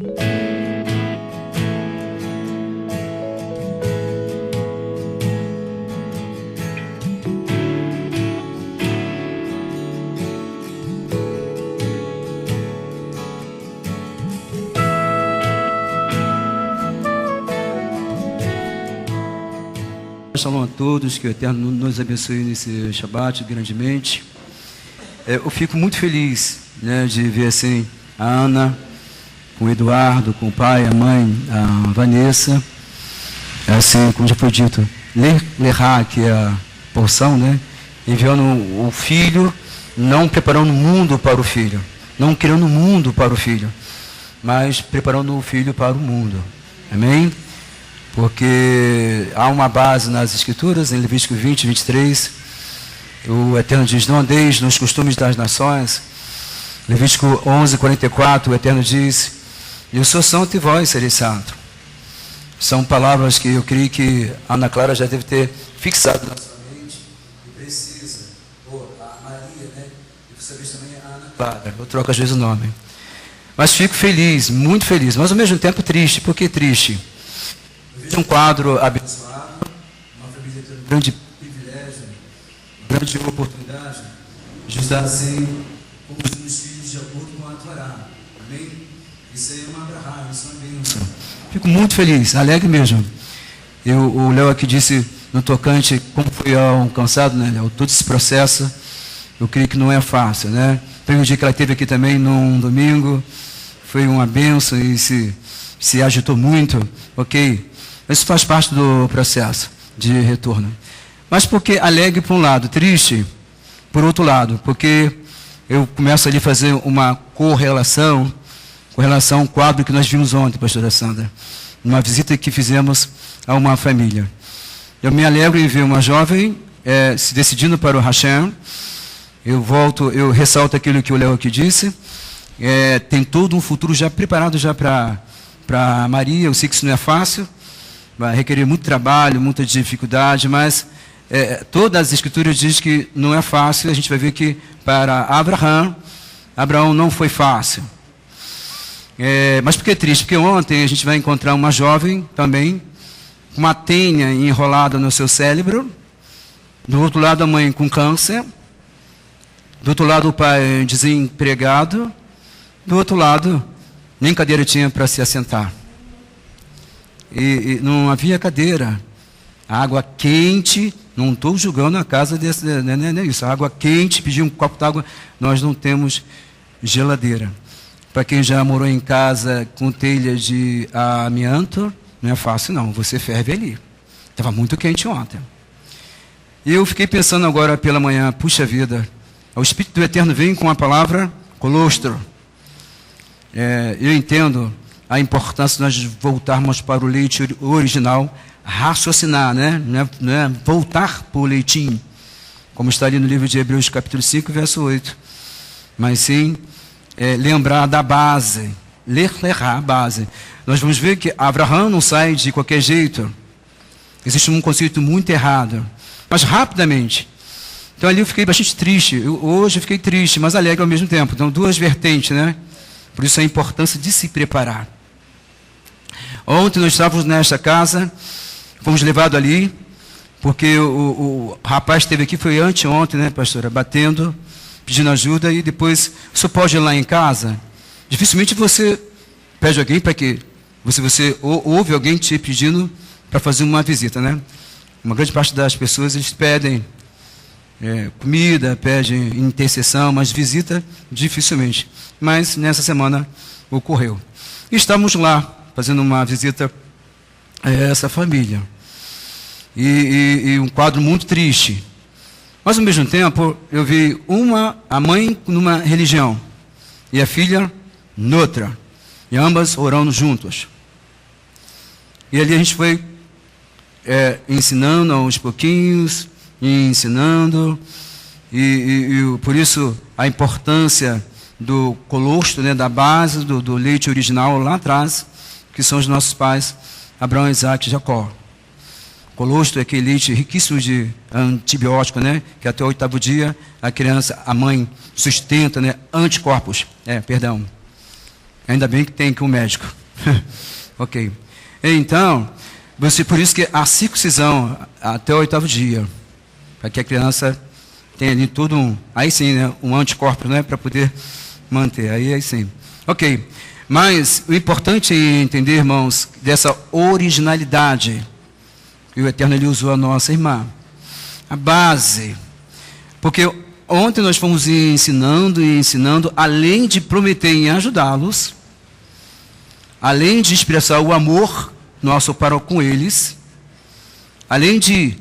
Shalom a todos, que o Eterno nos abençoe nesse Shabbat grandemente. Eu fico muito feliz, né, de ver assim a Ana, com o Eduardo, com o pai, a mãe, a Vanessa, assim, como já foi dito, lerá, que é a porção, né, enviando o filho, não preparando o mundo para o filho, não criando o mundo para o filho, mas preparando o filho para o mundo. Amém? Porque há uma base nas Escrituras, em Levítico 20, 23, o Eterno diz: não andeis nos costumes das nações. Levítico 11, 44, o Eterno diz: eu sou santo e vós sereis santo. São palavras que eu creio que a Ana Clara já deve ter fixado na sua mente, e precisa, ou a Maria, né? E você vê também a Ana Clara, eu troco às vezes o nome. Mas fico feliz, muito feliz, mas ao mesmo tempo triste. Por que triste? Um quadro abençoado, uma família tendo um grande privilégio, uma grande oportunidade de estar assim, conduzindo os filhos de acordo com a Torá. Amém? Isso aí é uma abrahá, isso é uma bênção. Fico muito feliz, alegre mesmo. O Léo aqui disse no tocante como foi alcançado, né, Léo? Todo esse processo, eu creio que não é fácil, né? Foi um dia que ela esteve aqui também, num domingo, foi uma bênção e se agitou muito, ok? Isso faz parte do processo de retorno. Mas porque alegre por um lado, triste por outro lado, porque eu começo ali a fazer uma correlação com relação ao quadro que nós vimos ontem, pastora Sandra, numa visita que fizemos a uma família. Eu me alegro em ver uma jovem se decidindo para o Hashem. Eu ressalto aquilo que o Léo aqui disse, tem todo um futuro já preparado já para Maria. Eu sei que isso não é fácil, vai requerer muito trabalho, muita dificuldade, mas todas as escrituras dizem que não é fácil. A gente vai ver que para Abraão não foi fácil. Mas por que é triste? Porque ontem a gente vai encontrar uma jovem também, com uma tenha enrolada no seu cérebro, do outro lado a mãe com câncer, do outro lado o pai desempregado, do outro lado nem cadeira tinha para se assentar. E não havia cadeira, água quente, não estou julgando a casa desse, não é isso, água quente, pedir um copo d'água, nós não temos geladeira. Para quem já morou em casa com telha de amianto, não é fácil não, você ferve ali, estava muito quente ontem. E eu fiquei pensando agora pela manhã, puxa vida, o Espírito do Eterno vem com a palavra colostro. Eu entendo a importância de nós voltarmos para o leite original, raciocinar, né? Não é voltar para o leitinho, como está ali no livro de Hebreus capítulo 5, verso 8. Mas sim, lembrar da base, lerá a base. Nós vamos ver que Abraão não sai de qualquer jeito. Existe um conceito muito errado. Mas rapidamente. Então ali eu fiquei bastante triste. Hoje eu fiquei triste, mas alegre ao mesmo tempo. Então duas vertentes, né? Por isso a importância de se preparar. Ontem nós estávamos nesta casa, fomos levados ali, porque o rapaz esteve aqui, foi anteontem, né, pastora, batendo, pedindo ajuda, e depois, você pode ir lá em casa? Dificilmente você pede alguém para quê? Você ouve alguém te pedindo para fazer uma visita, né? Uma grande parte das pessoas, eles pedem comida, pedem intercessão, mas visita, dificilmente. Mas nessa semana ocorreu. E estávamos lá, fazendo uma visita a essa família. E um quadro muito triste. Mas ao mesmo tempo, eu vi a mãe numa religião e a filha noutra. E ambas orando juntas. E ali a gente foi ensinando aos pouquinhos, ensinando. E por isso a importância do colostro, né, da base do leite original lá atrás, que são os nossos pais, Abraão, Isaac e Jacó. Colostro é aquele leite riquíssimo de antibiótico, né, que até o 8º dia a criança, a mãe, sustenta, né, anticorpos, Ainda bem que tem aqui um médico. Ok. Então, por isso que a circuncisão até o 8º dia, para que a criança tenha ali tudo aí sim, né, um anticorpo, né, para poder manter. Aí sim. Ok. Mas o importante é entender, irmãos, dessa originalidade que o Eterno ele usou a nossa irmã. A base. Porque ontem nós fomos ensinando e ensinando, além de prometer em ajudá-los, além de expressar o amor nosso para com eles, além de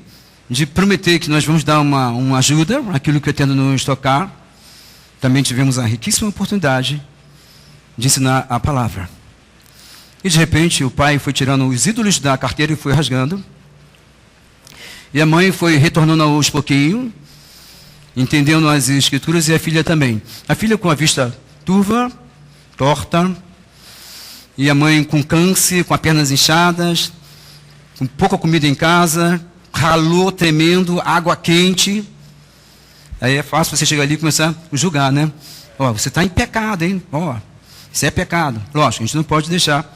prometer que nós vamos dar uma ajuda, aquilo que o Eterno nos tocar, também tivemos a riquíssima oportunidade de ensinar a palavra. E de repente o pai foi tirando os ídolos da carteira e foi rasgando, e a mãe foi retornando aos pouquinho, entendendo as escrituras, e a filha também. A filha com a vista turva, torta, e a mãe com câncer, com as pernas inchadas, com pouca comida em casa, calor tremendo, água quente. Aí é fácil você chegar ali e começar a julgar, né? Ó, você está em pecado, hein? Ó, isso é pecado. Lógico, a gente não pode deixar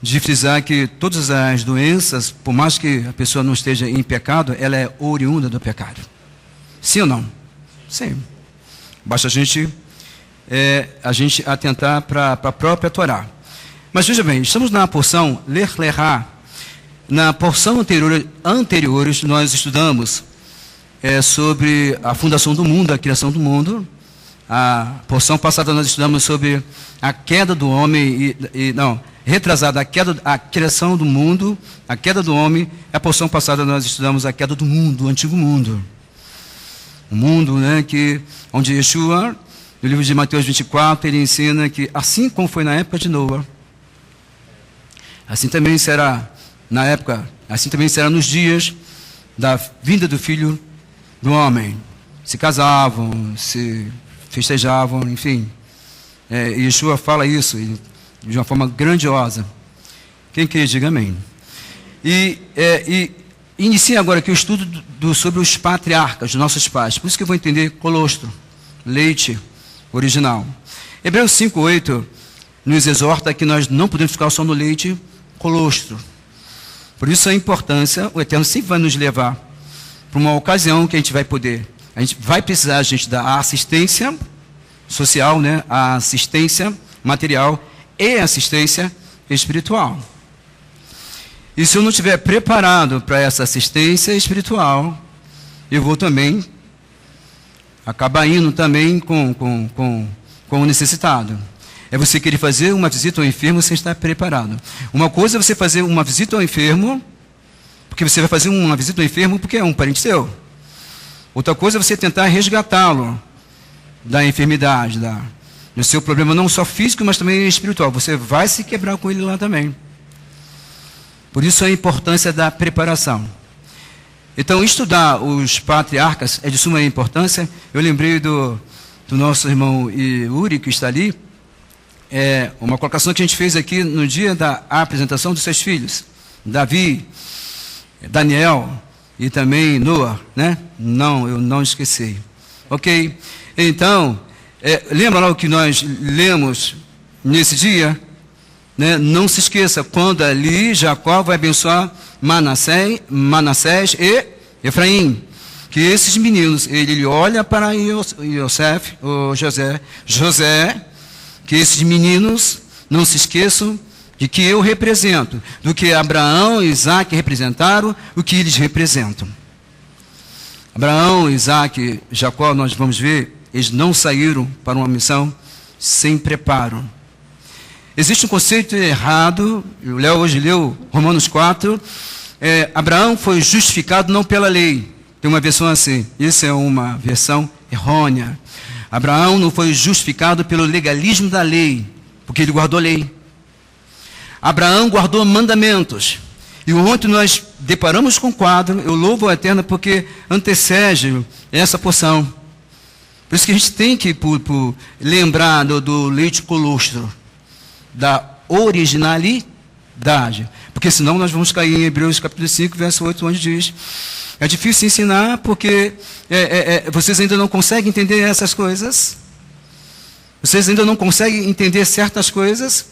de frisar que todas as doenças, por mais que a pessoa não esteja em pecado, ela é oriunda do pecado. Sim ou não? Sim. Basta a gente atentar para a própria Torá. Mas veja bem, estamos na porção Lech Lechá. Na porção anteriores nós estudamos sobre a fundação do mundo, a criação do mundo. A porção passada nós estudamos sobre a queda do homem, retrasada, a criação do mundo, a queda do homem. A porção passada nós estudamos a queda do mundo, o antigo mundo. O mundo, né, onde Yeshua, no livro de Mateus 24, ele ensina que assim como foi na época de Noé, assim também será na época, assim também será nos dias da vinda do Filho do Homem. Se casavam, se festejavam, enfim. Yeshua fala isso de uma forma grandiosa. Quem quer, diga amém. E inicia agora aqui o estudo sobre os patriarcas, os nossos pais. Por isso que eu vou entender colostro, leite original. Hebreus 5:8 nos exorta que nós não podemos ficar só no leite colostro. Por isso a importância, o Eterno sempre vai nos levar para uma ocasião que a gente vai precisar, da assistência social, né? A assistência material e assistência espiritual. E se eu não estiver preparado para essa assistência espiritual, eu vou também acabar indo também com o necessitado. É você querer fazer uma visita ao enfermo sem estar preparado. Uma coisa é você fazer uma visita ao enfermo, porque você vai fazer uma visita ao enfermo porque é um parente seu. Outra coisa é você tentar resgatá-lo da enfermidade, do seu problema não só físico, mas também espiritual. Você vai se quebrar com ele lá também. Por isso a importância da preparação. Então, estudar os patriarcas é de suma importância. Eu lembrei do nosso irmão Yuri, que está ali, uma colocação que a gente fez aqui no dia da apresentação dos seus filhos, Davi, Daniel e também Noah, né? Não, eu não esqueci. Ok? Então, lembra lá o que nós lemos nesse dia? Né? Não se esqueça, quando ali Jacó vai abençoar Manassés e Efraim, que esses meninos, ele olha para José, que esses meninos não se esqueçam de que eu represento, do que Abraão e Isaac representaram, o que eles representam. Abraão, Isaac, Jacó, nós vamos ver, eles não saíram para uma missão sem preparo. Existe um conceito errado, o Léo hoje leu Romanos 4, Abraão foi justificado não pela lei. Tem uma versão assim, isso é uma versão errônea. Abraão não foi justificado pelo legalismo da lei, porque ele guardou a lei. Abraão guardou mandamentos. E ontem nós deparamos com um quadro, eu louvo a Eterno porque antecede essa porção. Por isso que a gente tem que lembrar do leite colostro, da originalidade. Porque senão nós vamos cair em Hebreus capítulo 5, verso 8, onde diz: é difícil ensinar porque vocês ainda não conseguem entender essas coisas. Vocês ainda não conseguem entender certas coisas,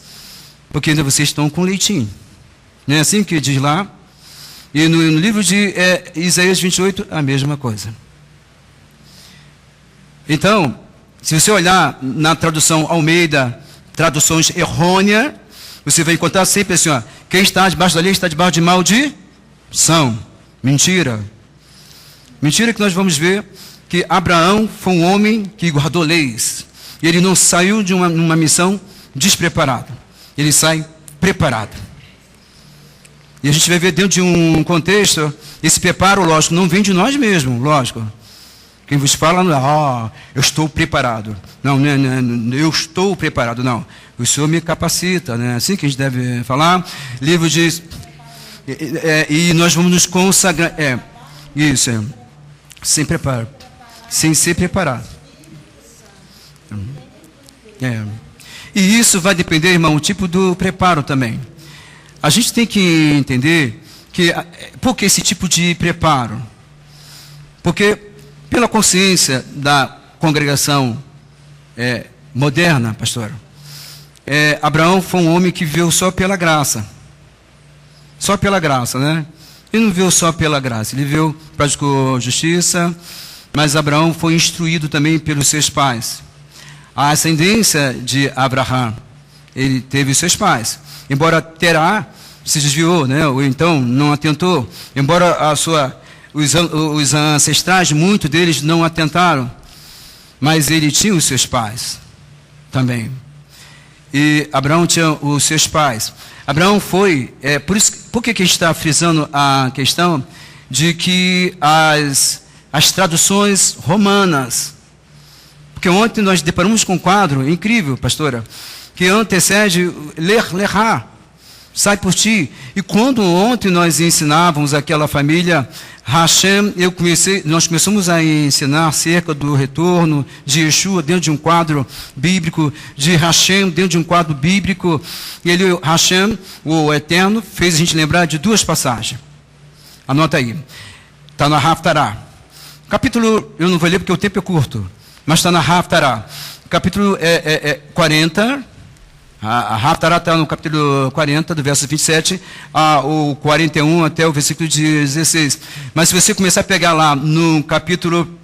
porque ainda vocês estão com leitinho. Não é assim que diz lá? E no livro de Isaías 28, a mesma coisa. Então, se você olhar na tradução Almeida, traduções errôneas, você vai encontrar sempre assim, ó, quem está debaixo da lei está debaixo de maldição. Mentira. Mentira que nós vamos ver que Abraão foi um homem que guardou leis. E ele não saiu de uma missão despreparado. Ele sai preparado. E a gente vai ver dentro de um contexto, esse preparo, lógico, não vem de nós mesmos, lógico. Quem vos fala não é, eu estou preparado. Não, eu estou preparado, não. O Senhor me capacita, né? Assim que a gente deve falar. Livro diz, e nós vamos nos consagrar. Isso, sem preparo. Sem ser preparado. E isso vai depender, irmão, o tipo do preparo também. A gente tem que entender que, por que esse tipo de preparo? Porque, pela consciência da congregação moderna, pastor, Abraão foi um homem que viveu só pela graça. Só pela graça, né? Ele não viveu só pela graça, ele viveu, praticou justiça, mas Abraão foi instruído também pelos seus pais. A ascendência de Abraão, ele teve seus pais. Embora Terá se desviou, né? Ou então não atentou. Embora os ancestrais, muitos deles não atentaram. Mas ele tinha os seus pais também. E Abraão tinha os seus pais. Abraão foi... por que a gente está frisando a questão de que as traduções romanas... Porque ontem nós deparamos com um quadro incrível, pastora, que antecede lerá, sai por ti. E quando ontem nós ensinávamos aquela família Hashem, nós começamos a ensinar acerca do retorno de Yeshua dentro de um quadro bíblico, de Hashem dentro de um quadro bíblico. E ele, Hashem, o Eterno, fez a gente lembrar de duas passagens. Anota aí. Está na Haftarah. Capítulo, eu não vou ler porque o tempo é curto, mas está na Haftarah. Capítulo 40. A Haftarah está no capítulo 40, do verso 27, o 41 até o versículo 16. Mas se você começar a pegar lá no capítulo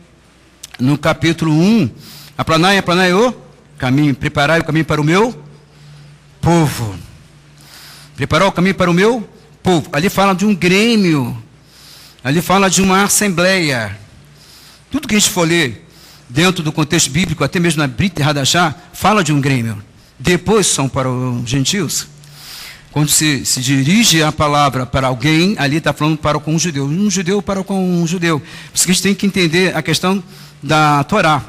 1, aplanai o caminho, preparai o caminho para o meu povo. Preparar o caminho para o meu povo. Ali fala de um grêmio, ali fala de uma assembleia. Tudo que a gente for ler dentro do contexto bíblico, até mesmo na Brit Hadashah, fala de um grêmio. Depois são para os gentios. Quando se dirige a palavra para alguém, ali está falando para com um judeu para com um judeu. Por isso que a gente tem que entender a questão da Torá.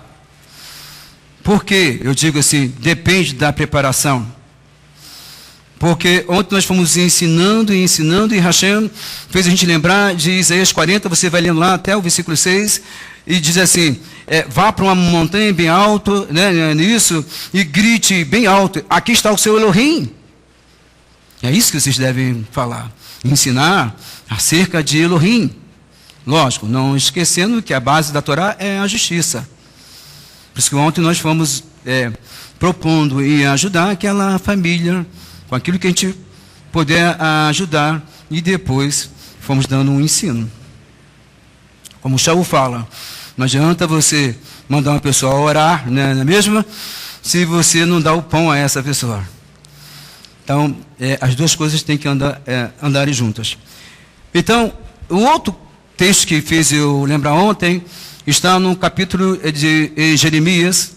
Por que eu digo assim, depende da preparação? Porque ontem nós fomos ensinando, e Hashem fez a gente lembrar de Isaías 40, você vai lendo lá até o versículo 6, e diz assim, vá para uma montanha bem alto, né, nisso, e grite bem alto, aqui está o seu Elohim. É isso que vocês devem falar, ensinar acerca de Elohim. Lógico, não esquecendo que a base da Torá é a justiça. Por isso que ontem nós fomos propondo e ajudar aquela família, com aquilo que a gente puder ajudar, e depois fomos dando um ensino. Como o Shaul fala, não adianta você mandar uma pessoa orar, né, não é mesmo? Se você não dá o pão a essa pessoa. Então, as duas coisas têm que andarem juntas. Então, o outro texto que fez eu lembrar ontem, está no capítulo de Jeremias,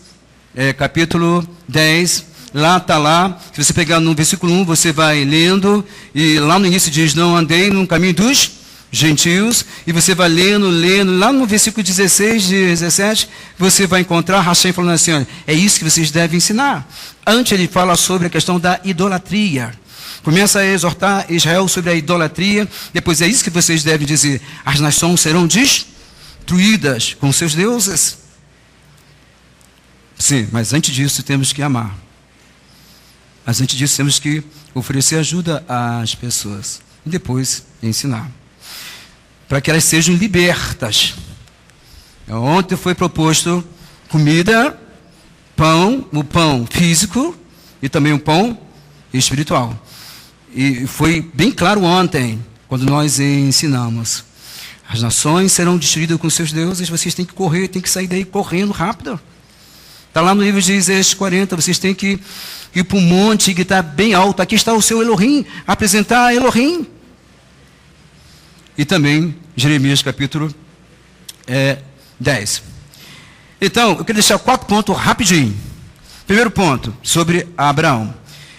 capítulo 10, lá está lá, se você pegar no versículo 1, você vai lendo, e lá no início diz, não andei no caminho dos gentios, e você vai lendo, lá no versículo 16, 17, você vai encontrar Hashem falando assim, olha, é isso que vocês devem ensinar. Antes ele fala sobre a questão da idolatria, começa a exortar Israel sobre a idolatria, depois é isso que vocês devem dizer, as nações serão destruídas com seus deuses. Sim, mas antes disso temos que amar. Mas antes disso temos que oferecer ajuda às pessoas. E depois ensinar. Para que elas sejam libertas. Ontem foi proposto comida o pão físico e também o pão espiritual. E foi bem claro ontem, quando nós ensinamos. As nações serão destruídas com seus deuses, vocês têm que correr, têm que sair daí correndo rápido. Está lá no livro de Isaías 40, vocês têm que ir para um monte que está bem alto. Aqui está o seu Elohim, apresentar Elohim. E também Jeremias capítulo 10. Então, eu queria deixar 4 pontos rapidinho. Primeiro ponto, sobre Abraão.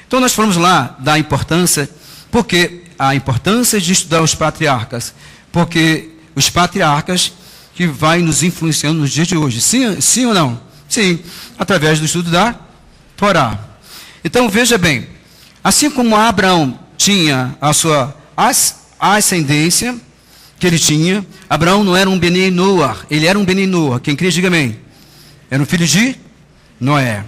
Então, nós falamos lá da importância, porque a importância de estudar os patriarcas, porque os patriarcas que vai nos influenciando nos dias de hoje. Sim ou não? Sim, através do estudo da Torá. Então, veja bem, assim como Abraão tinha a sua ascendência, que ele tinha, Abraão não era um Beni Noah, ele era um Beni Noah. Quem crê, diga amém. Era um filho de Noé.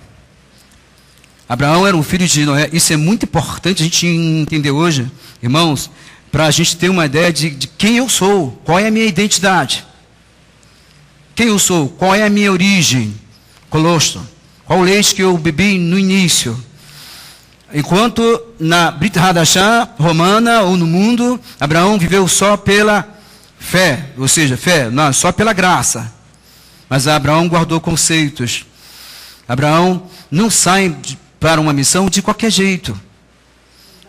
Abraão era um filho de Noé. Isso é muito importante a gente entender hoje, irmãos, para a gente ter uma ideia de quem eu sou, qual é a minha identidade. Quem eu sou, qual é a minha origem, colostro, qual o leite que eu bebi no início. Enquanto na Brit Hadashah romana ou no mundo, Abraão viveu só pela fé, ou seja, fé, não, só pela graça. Mas Abraão guardou conceitos. Abraão não sai para uma missão de qualquer jeito.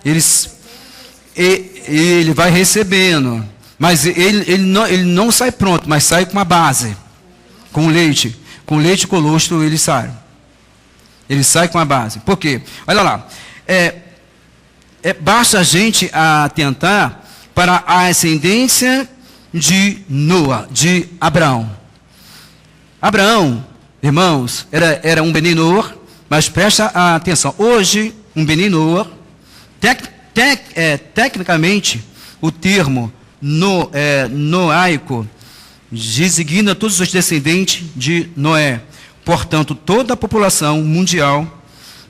Ele vai recebendo, mas ele não sai pronto, mas sai com uma base, com leite colostro ele sai. Ele sai com a base. Por quê? Olha lá, basta a gente atentar para a ascendência de Noah, de Abraão. Abraão, irmãos, era um Beni Noah, mas presta atenção. Hoje, um Beni Noah, tecnicamente, o termo noaico designa todos os descendentes de Noé. Portanto, toda a população mundial,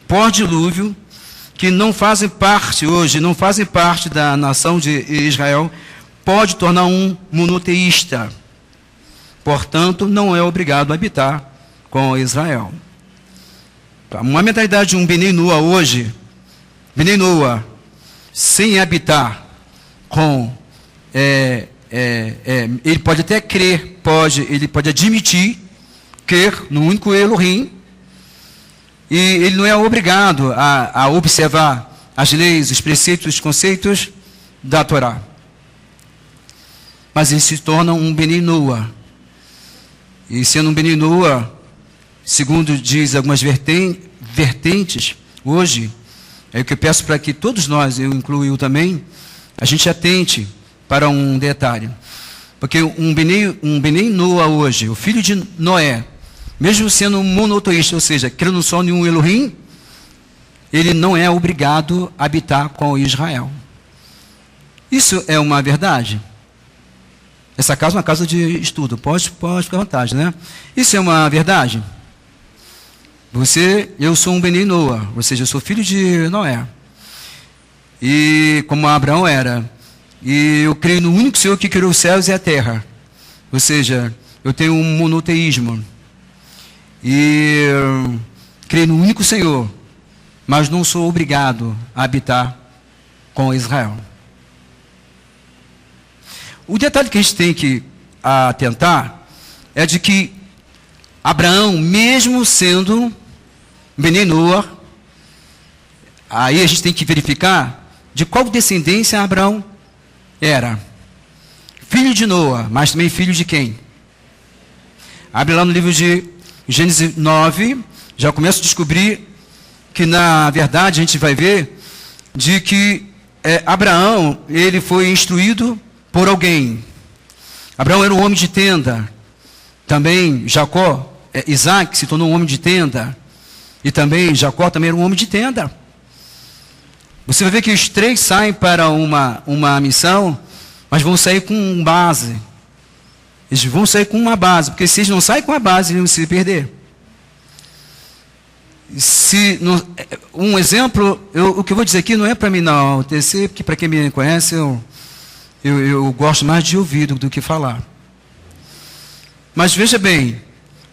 pós-dilúvio, que não fazem parte hoje, não fazem parte da nação de Israel, pode tornar um monoteísta. Portanto, não é obrigado a habitar com Israel. Uma mentalidade de um Beni Noah hoje, Beni Noah, sem habitar com... ele pode até crer, ele pode admitir, crer no único Elohim, e ele não é obrigado a observar as leis, os preceitos, os conceitos da Torá. Mas ele se torna um Beni Noah. E sendo um Beni Noah, segundo diz algumas vertentes, hoje, é o que eu peço para que todos nós, eu incluo também, a gente atente para um detalhe. Porque um Beni Noah hoje, o filho de Noé, mesmo sendo um monoteísta, ou seja, crendo só em um Elohim, ele não é obrigado a habitar com Israel. Isso é uma verdade? Essa casa é uma casa de estudo, pode ficar à vontade, né? Isso é uma verdade? Eu sou um Beni Noah, ou seja, eu sou filho de Noé. E como Abraão era, e eu creio no único Senhor que criou os céus e a terra. Ou seja, eu tenho um monoteísmo. E creio no único Senhor, mas não sou obrigado a habitar com Israel. O detalhe que a gente tem que atentar é de que Abraão, mesmo sendo Beni Noah, aí a gente tem que verificar de qual descendência Abraão era. Filho de Noah, mas também filho de quem? Abre lá no livro de Gênesis 9, já começa a descobrir que na verdade a gente vai ver de que Abraão, ele foi instruído por alguém. Abraão era um homem de tenda. Também Jacó, Isaac se tornou um homem de tenda. E também Jacó também era um homem de tenda. Você vai ver que os três saem para uma missão, mas vão sair com base. Eles vão sair com uma base, porque se eles não saem com a base, eles vão se perder. Um exemplo, o que eu vou dizer aqui não é para mim não, porque para quem me conhece, eu gosto mais de ouvir do que falar. Mas veja bem,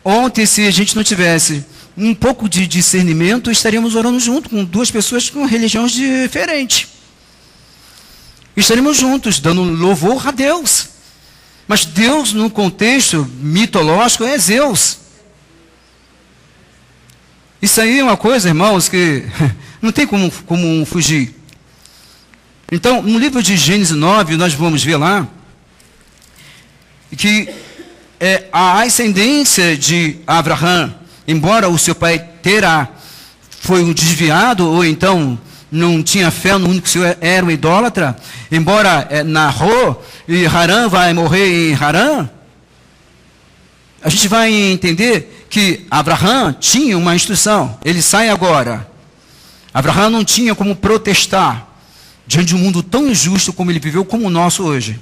ontem se a gente não tivesse um pouco de discernimento, estaríamos orando junto com duas pessoas com religiões diferentes. Estaremos juntos, dando louvor a Deus. Mas Deus, no contexto mitológico, é Zeus. Isso aí é uma coisa, irmãos, que não tem como fugir. Então, no livro de Gênesis 9, nós vamos ver lá que a ascendência de Abraão, embora o seu pai Terá foi um desviado, ou então não tinha fé no único Senhor, era um idólatra, embora Nahor e Harã vai morrer em Harã, a gente vai entender que Abraão tinha uma instrução. Ele sai agora. Abraão não tinha como protestar diante de um mundo tão injusto como ele viveu, como o nosso hoje.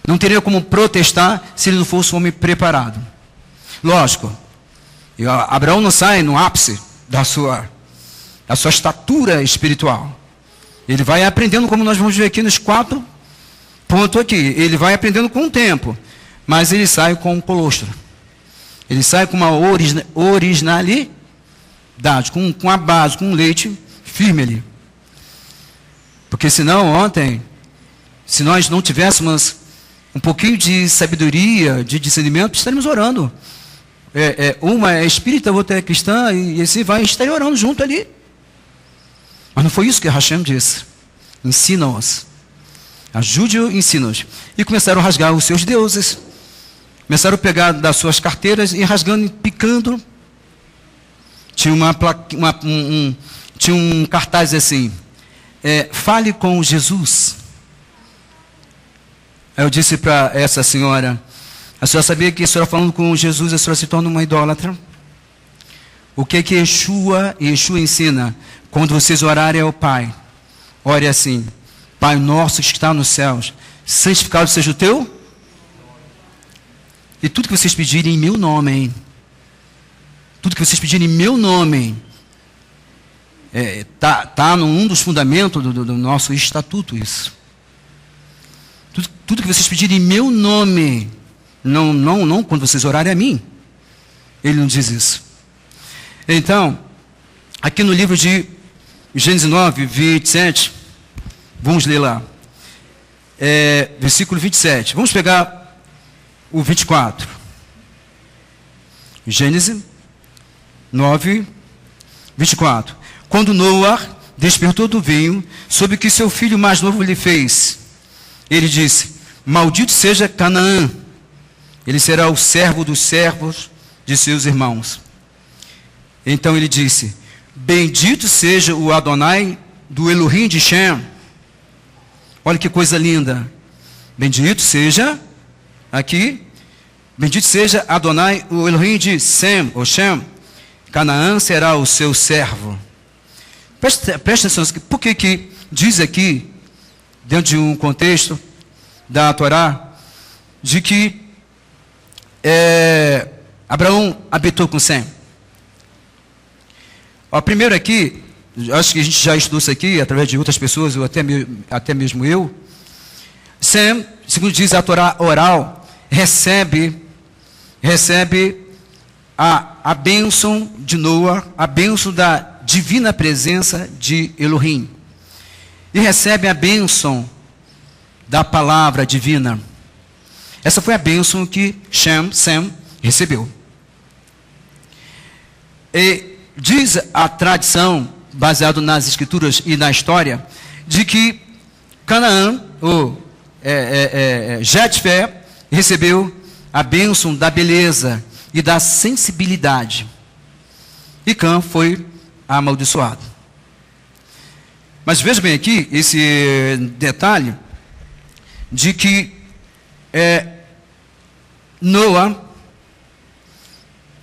Não teria como protestar se ele não fosse um homem preparado. Lógico, Abraão não sai no ápice da sua estatura espiritual. Ele vai aprendendo, como nós vamos ver aqui nos 4 pontos aqui. Ele vai aprendendo com o tempo, mas ele sai com um colostro. Ele sai com uma originalidade, com a base, com um leite firme ali. Porque senão ontem, se nós não tivéssemos um pouquinho de sabedoria, de discernimento, estaríamos orando. Uma é espírita, outra é cristã, e assim vai estar orando junto ali. Mas não foi isso que Hashem disse. Ensina-os. Ajude-o, ensina-os. E começaram a rasgar os seus deuses. Começaram a pegar das suas carteiras e rasgando e picando. Tinha tinha um cartaz assim, fale com Jesus. Aí eu disse para essa senhora, a senhora sabia que a senhora falando com Jesus, a senhora se torna uma idólatra? O que Yeshua ensina? Quando vocês orarem ao Pai, ore assim: Pai nosso que está nos céus, santificado seja o teu. E tudo que vocês pedirem em meu nome, hein? Tudo que vocês pedirem em meu nome, tá num dos fundamentos do nosso estatuto isso. Tudo que vocês pedirem em meu nome, não quando vocês orarem a mim. Ele não diz isso. Então, aqui no livro de Gênesis 9, 27, vamos ler lá. Versículo 27. Vamos pegar o 24. Gênesis 9, 24. Quando Noé despertou do vinho, soube o que seu filho mais novo lhe fez. Ele disse: maldito seja Canaã, ele será o servo dos servos de seus irmãos. Então ele disse: bendito seja o Adonai do Elohim de Shem. Olha que coisa linda. Bendito seja, aqui, bendito seja Adonai, o Elohim de Sem, ou Shem. Canaã será o seu servo. Presta atenção, por que diz aqui, dentro de um contexto da Torá, de que Abraão habitou com Sem? Primeiro aqui, acho que a gente já estudou isso aqui, através de outras pessoas, ou até mesmo eu. Sem, segundo diz a Torá oral, recebe a bênção de Noé, a bênção da divina presença de Elohim. E recebe a bênção da palavra divina. Essa foi a bênção que Sem recebeu. E diz a tradição, baseado nas escrituras e na história, de que Canaã, ou Jetfé, recebeu a bênção da beleza e da sensibilidade. E Cã foi amaldiçoado. Mas veja bem aqui esse detalhe de que Noé,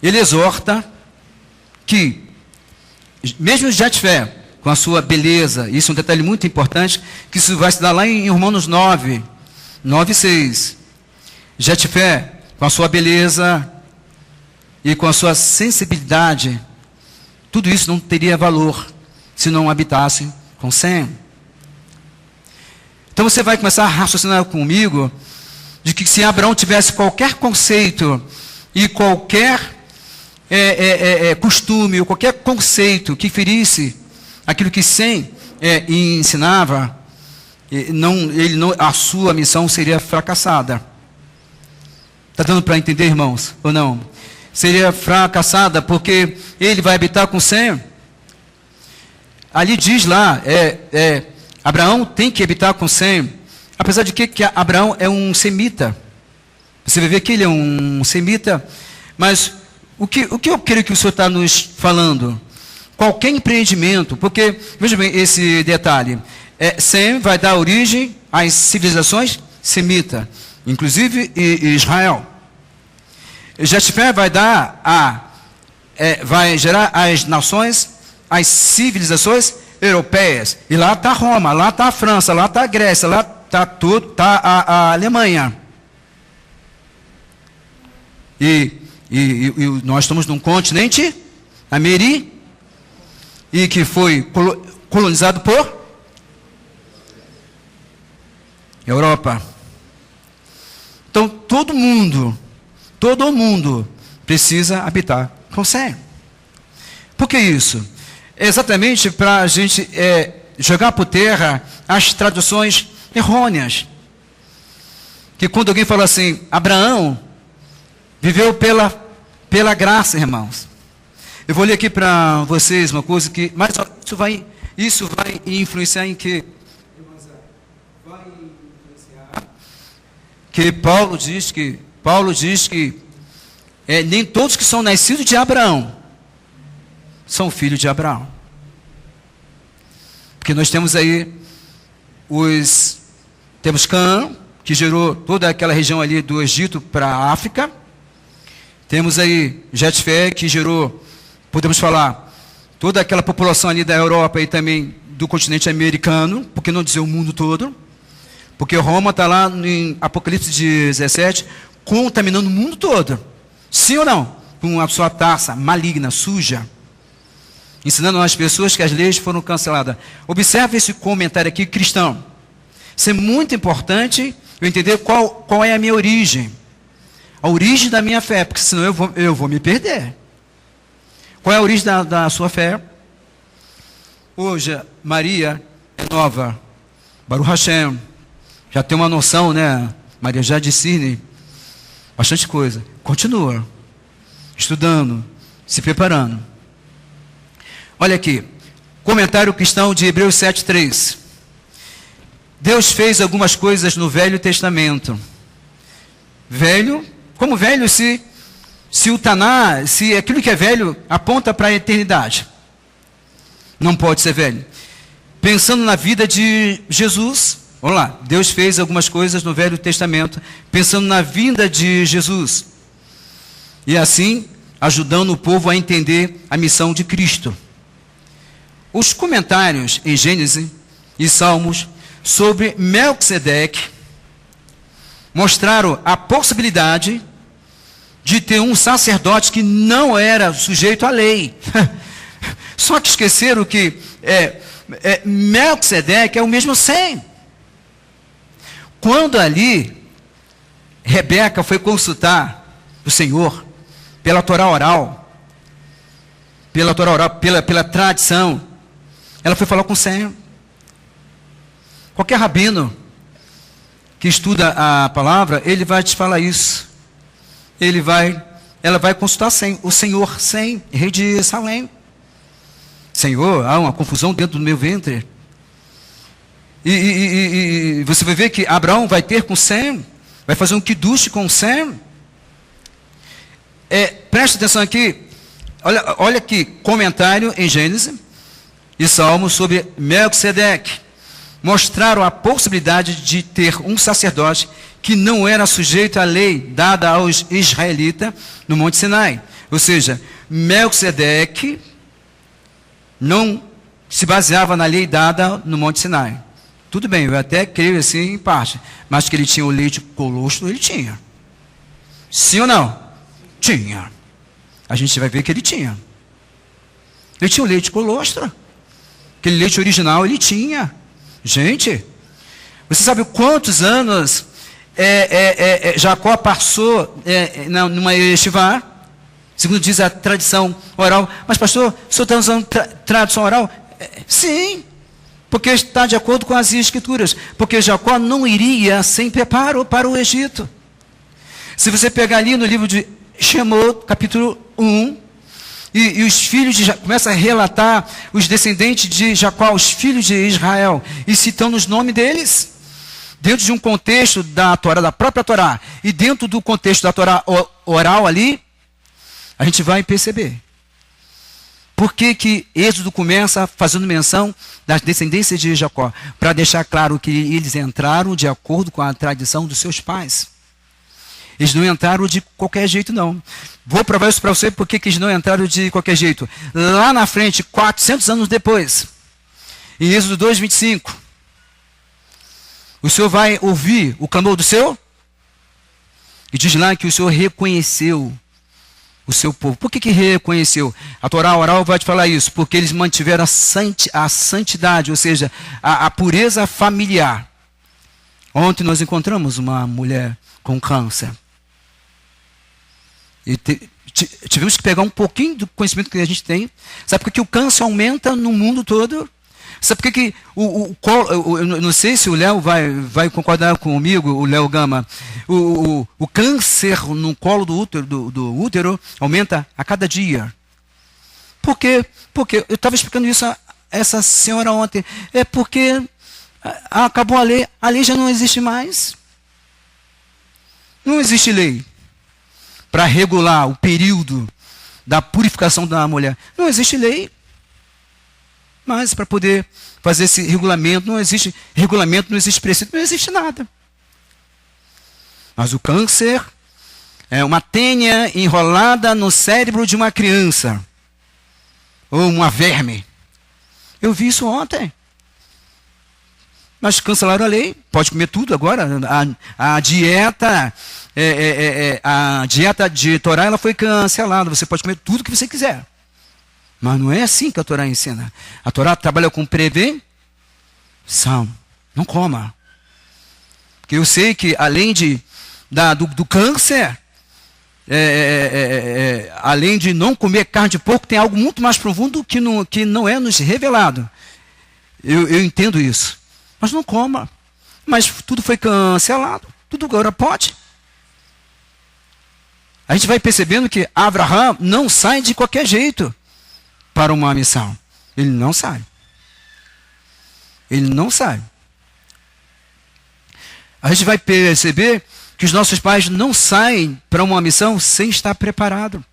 ele exorta que mesmo Jetfé, com a sua beleza, isso é um detalhe muito importante, que isso vai se dar lá em Romanos 9, 6. Jetfé, com a sua beleza e com a sua sensibilidade, tudo isso não teria valor se não habitasse com Sem. Então você vai começar a raciocinar comigo de que se Abraão tivesse qualquer conceito e qualquer costume ou qualquer conceito que ferisse aquilo que Sem ensinava, a sua missão seria fracassada. Está dando para entender, irmãos, ou não? Seria fracassada porque ele vai habitar com Sem. Ali diz lá, Abraão tem que habitar com Sem, apesar de que Abraão é um semita. Você vai ver que ele é um semita, mas o que eu creio que o Senhor está nos falando? Qualquer empreendimento, porque, veja bem esse detalhe, Sem vai dar origem às civilizações semitas, inclusive Israel. Jefté vai vai gerar as nações, as civilizações europeias. E lá está Roma, lá está a França, lá está a Grécia, lá está tudo, está a Alemanha. E nós estamos num continente americano e que foi colonizado por Europa. Então todo mundo precisa habitar com Sem. Por que isso? É exatamente para a gente jogar por terra as traduções errôneas. Que quando alguém fala assim, Abraão viveu pela graça, irmãos. Eu vou ler aqui para vocês uma coisa que, mas isso vai influenciar em quê? Vai influenciar que Paulo diz que nem todos que são nascidos de Abraão são filhos de Abraão. Porque nós temos aí temos Canaã, que gerou toda aquela região ali do Egito para a África. Temos aí Jefté, que gerou, podemos falar, toda aquela população ali da Europa e também do continente americano, por que não dizer o mundo todo? Porque Roma está lá em Apocalipse 17, contaminando o mundo todo. Sim ou não? Com a sua taça maligna, suja, ensinando às pessoas que as leis foram canceladas. Observe esse comentário aqui, cristão. Isso é muito importante eu entender qual é a minha origem. A origem da minha fé, porque senão eu vou me perder. Qual é a origem da sua fé? Hoje, Maria é nova. Baruch Hashem. Já tem uma noção, né? Maria já discerne bastante coisa. Continua estudando, se preparando. Olha aqui, comentário cristão de Hebreus 7:3. Deus fez algumas coisas no Velho Testamento. Velho, como velho se o Taná, se aquilo que é velho aponta para a eternidade. Não pode ser velho. Pensando na vida de Jesus, vamos lá, Deus fez algumas coisas no Velho Testamento, pensando na vinda de Jesus. E assim, ajudando o povo a entender a missão de Cristo. Os comentários em Gênesis e Salmos sobre Melquisedeque mostraram a possibilidade de ter um sacerdote que não era sujeito à lei. Só que esqueceram que Melquisedeque é o mesmo Sem. Quando ali Rebeca foi consultar o Senhor pela Torá oral, pela tradição, ela foi falar com Sem. Qualquer rabino que estuda a palavra, ele vai te falar isso. Ela vai consultar o Senhor Sem, rei de Salém. Senhor, há uma confusão dentro do meu ventre. E você vai ver que Abraão vai ter com Sem, vai fazer um kiddush com Sem. Preste atenção aqui, olha aqui, comentário em Gênesis e Salmos sobre Melquisedeque. Mostraram a possibilidade de ter um sacerdote que não era sujeito à lei dada aos israelitas no Monte Sinai. Ou seja, Melquisedeque não se baseava na lei dada no Monte Sinai. Tudo bem, eu até creio assim em parte, mas que ele tinha o leite colostro, ele tinha. Sim ou não? Tinha. A gente vai ver que ele tinha. Ele tinha o leite colostro. Aquele leite original ele tinha. Gente, você sabe quantos anos Jacó passou numa yeshiva? segundo diz a tradição oral. Mas pastor, o senhor está usando tradição oral? Sim, porque está de acordo com as escrituras. Porque Jacó não iria sem preparo para o Egito. Se você pegar ali no livro de Shemot, capítulo 1, e os filhos de Jacó, começa a relatar os descendentes de Jacó, os filhos de Israel, e citando os nomes deles, dentro de um contexto da Torá, da própria Torá, e dentro do contexto da Torá oral ali, a gente vai perceber. Por que Êxodo começa fazendo menção das descendências de Jacó? Para deixar claro que eles entraram de acordo com a tradição dos seus pais. Eles não entraram de qualquer jeito, não. Vou provar isso para você porque eles não entraram de qualquer jeito. Lá na frente, 400 anos depois, em Êxodo 2, 25, o Senhor vai ouvir o clamor do seu? E diz lá que o Senhor reconheceu o seu povo. Por que reconheceu? A Torá oral vai te falar isso. Porque eles mantiveram a santidade, ou seja, a pureza familiar. Ontem nós encontramos uma mulher com câncer. E tivemos que pegar um pouquinho do conhecimento que a gente tem. Sabe por que o câncer aumenta no mundo todo? Sabe por que eu não sei se o Léo vai concordar comigo, o Léo Gama. O câncer no colo do útero aumenta a cada dia. Por quê? Porque eu estava explicando isso a essa senhora ontem. É porque acabou a lei já não existe mais. Não existe lei para regular o período da purificação da mulher. Não existe lei. Mas para poder fazer esse regulamento, não existe regulamento, não existe preceito, não existe nada. Mas o câncer é uma tênia enrolada no cérebro de uma criança. Ou uma verme. Eu vi isso ontem. Mas cancelaram a lei, pode comer tudo agora. A dieta de Torá ela foi cancelada. Você pode comer tudo que você quiser. Mas não é assim que a Torá ensina. A Torá trabalha com prevenção. Não coma. Porque eu sei que além do câncer, além de não comer carne de porco, tem algo muito mais profundo que não é nos revelado. Eu entendo isso. Mas não coma. Mas tudo foi cancelado. Tudo agora pode. A gente vai percebendo que Abraham não sai de qualquer jeito para uma missão. Ele não sai. Ele não sai. A gente vai perceber que os nossos pais não saem para uma missão sem estar preparado.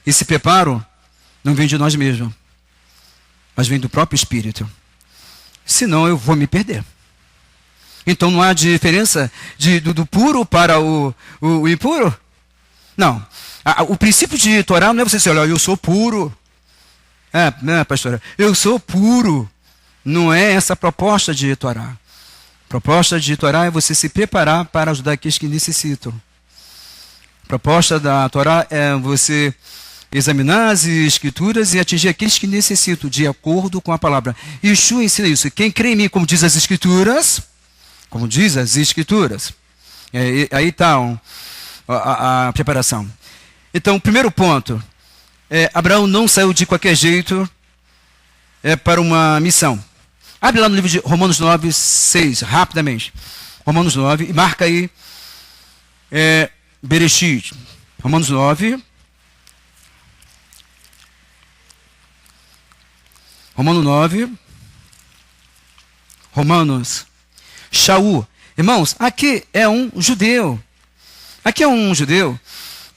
Esse preparo não vem de nós mesmos, mas vem do próprio Espírito. Senão eu vou me perder. Então não há diferença do puro para o impuro? Não. O princípio de Torá não é você dizer, olha, eu sou puro. Né, pastora? Eu sou puro. Não é essa a proposta de Torá. A proposta de Torá é você se preparar para ajudar aqueles que necessitam. A proposta da Torá é você examinar as escrituras e atingir aqueles que necessitam, de acordo com a palavra. Yeshua ensina isso. Quem crê em mim, como diz as escrituras, aí está a preparação. Então, o primeiro ponto, Abraão não saiu de qualquer jeito para uma missão. Abre lá no livro de Romanos 9, 6, rapidamente. Romanos 9, e marca aí Bereshit. Romanos 9. Romanos 9. Romanos. Shaul. Irmãos, aqui é um judeu. Aqui é um judeu.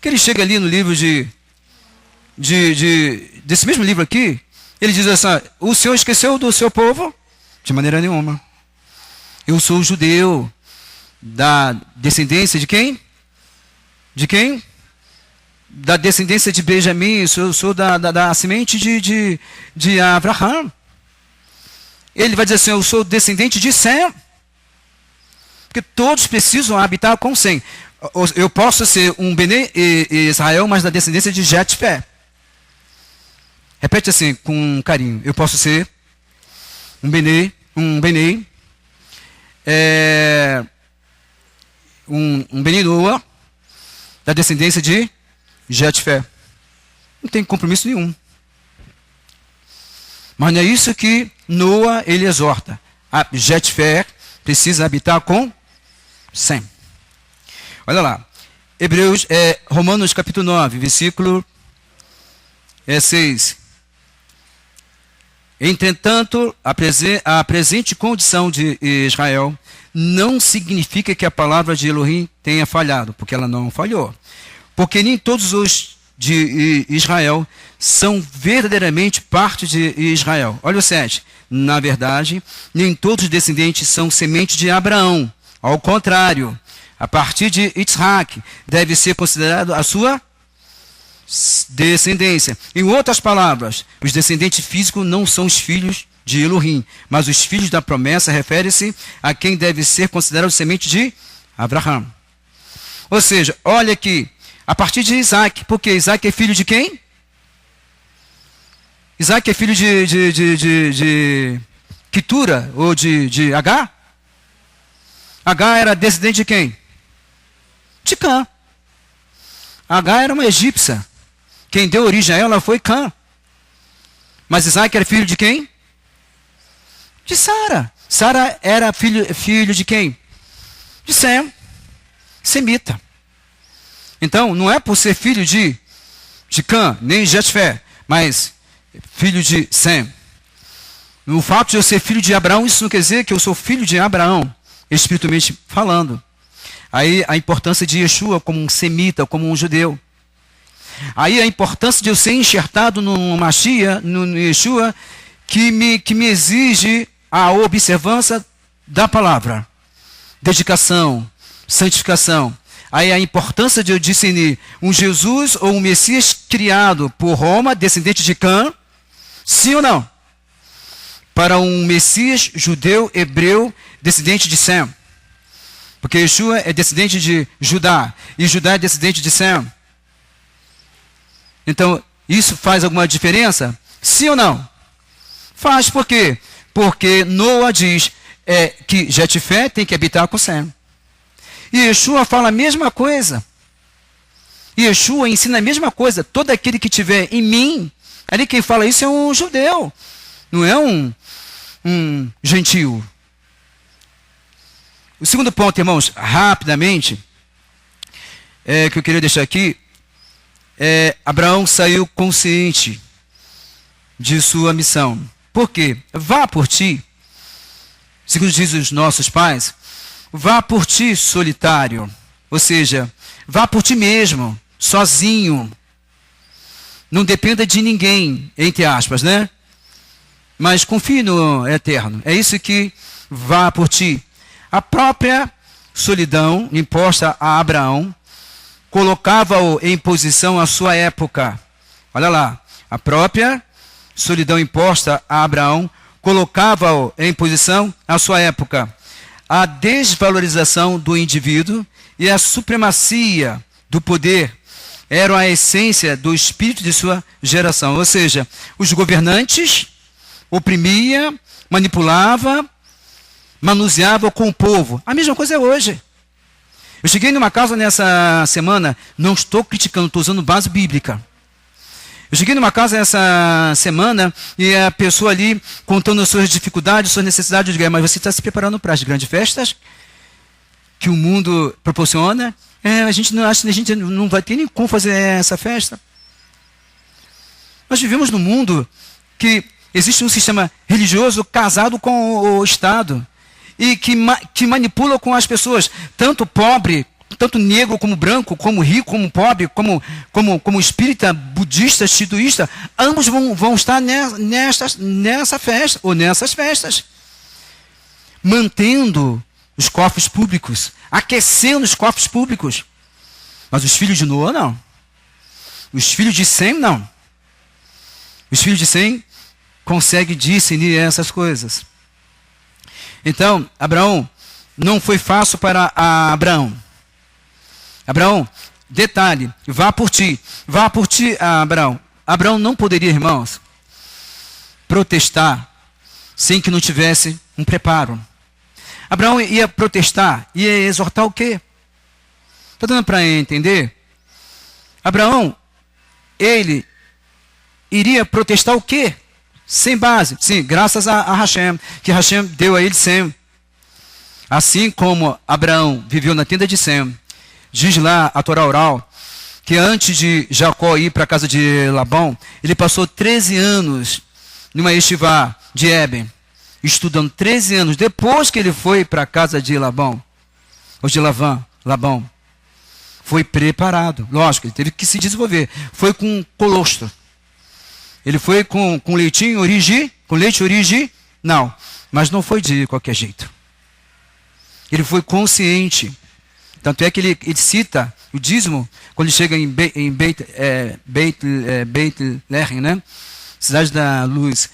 Que ele chega ali no livro desse mesmo livro aqui, ele diz assim, o Senhor esqueceu do seu povo? De maneira nenhuma. Eu sou judeu da descendência de quem? De quem? Da descendência de Benjamim, eu sou da semente de Abraham. Ele vai dizer assim, eu sou descendente de Sem. Porque todos precisam habitar com Sem. Eu posso ser um Bené Israel, mas da descendência de Jetfé. Repete assim, com carinho. Eu posso ser um Bené, um Bené Noah, da descendência de jet fé. Não tem compromisso nenhum. Mas não é isso que Noa, ele exorta. A jet fé precisa habitar com Sem. Olha lá. Romanos capítulo 9, versículo 6. Entretanto, a presente condição de Israel não significa que a palavra de Elohim tenha falhado, porque ela não falhou. Porque nem todos os de Israel são verdadeiramente parte de Israel. Olha o 7. Na verdade, nem todos os descendentes são semente de Abraão. Ao contrário, a partir de Isaac deve ser considerado a sua descendência. Em outras palavras, os descendentes físicos não são os filhos de Elohim, mas os filhos da promessa referem-se a quem deve ser considerado semente de Abraão. Ou seja, olha aqui, a partir de Isaac, porque Isaac é filho de quem? Isaac é filho de Quetura ou de H? H era descendente de quem? De Cã. H era uma egípcia. Quem deu origem a ela foi Cã. Mas Isaac era filho de quem? De Sara. Sara era filho de quem? De Sem. Semita. Então, não é por ser filho de Cã, nem Jetfé, mas filho de Sem. O fato de eu ser filho de Abraão, isso não quer dizer que eu sou filho de Abraão, espiritualmente falando. Aí a importância de Yeshua como um semita, como um judeu. Aí a importância de eu ser enxertado no Mashiach, no Yeshua, que me exige a observância da palavra. Dedicação, santificação. Aí a importância de eu discernir um Jesus ou um Messias criado por Roma, descendente de Cã, sim ou não? Para um Messias judeu, hebreu, descendente de Sem. Porque Yeshua é descendente de Judá, e Judá é descendente de Sem. Então, isso faz alguma diferença? Sim ou não? Faz, por quê? Porque Noa diz que Jetfé tem que habitar com Sem. E Yeshua fala a mesma coisa. E Yeshua ensina a mesma coisa. Todo aquele que tiver em mim, ali quem fala isso é um judeu, não é um gentio. O segundo ponto, irmãos, rapidamente, que eu queria deixar aqui, Abraão saiu consciente de sua missão. Por quê? Vá por ti, segundo dizem os nossos pais, vá por ti solitário, ou seja, vá por ti mesmo, sozinho. Não dependa de ninguém, entre aspas, né? Mas confie no Eterno. É isso que vá por ti. A própria solidão imposta a Abraão colocava-o em posição à sua época. Olha lá, a própria solidão imposta a Abraão colocava-o em posição à sua época. A desvalorização do indivíduo e a supremacia do poder eram a essência do espírito de sua geração. Ou seja, os governantes oprimiam, manipulavam, manuseavam com o povo. A mesma coisa é hoje. Eu cheguei numa casa nessa semana, não estou criticando, estou usando base bíblica. Eu cheguei numa casa essa semana e a pessoa ali contando as suas dificuldades, suas necessidades. Eu digo, mas você está se preparando para as grandes festas que o mundo proporciona? A gente não acha, a gente não vai ter nem como fazer essa festa. Nós vivemos num mundo que existe um sistema religioso casado com o Estado e que manipula com as pessoas, tanto pobre, tanto negro como branco, como rico, como pobre, como espírita, budista, shintoísta, ambos vão estar nessa festa, ou nessas festas, mantendo os cofres públicos, aquecendo os cofres públicos. Mas os filhos de Noa, não. Os filhos de Sem, não. Os filhos de Sem conseguem discernir essas coisas. Então, Abraão, não foi fácil para Abraão. Abraão, detalhe, vá por ti, Abraão. Abraão não poderia, irmãos, protestar sem que não tivesse um preparo. Abraão ia protestar, ia exortar o quê? Está dando para entender? Abraão ele iria protestar o quê? Sem base. Sim, graças a Hashem, que Hashem deu a ele Sem. Assim como Abraão viveu na tenda de Sem, diz lá a Torá oral, que antes de Jacó ir para a casa de Labão, ele passou 13 anos numa estivá de Eben, estudando 13 anos, depois que ele foi para a casa de Labão, ou de Labão, foi preparado, lógico, ele teve que se desenvolver, foi com colostro, ele foi com leitinho com leite original, mas não foi de qualquer jeito, ele foi consciente, tanto é que ele cita o dízimo, quando ele chega em Beit-Lehem, né? Cidade da Luz,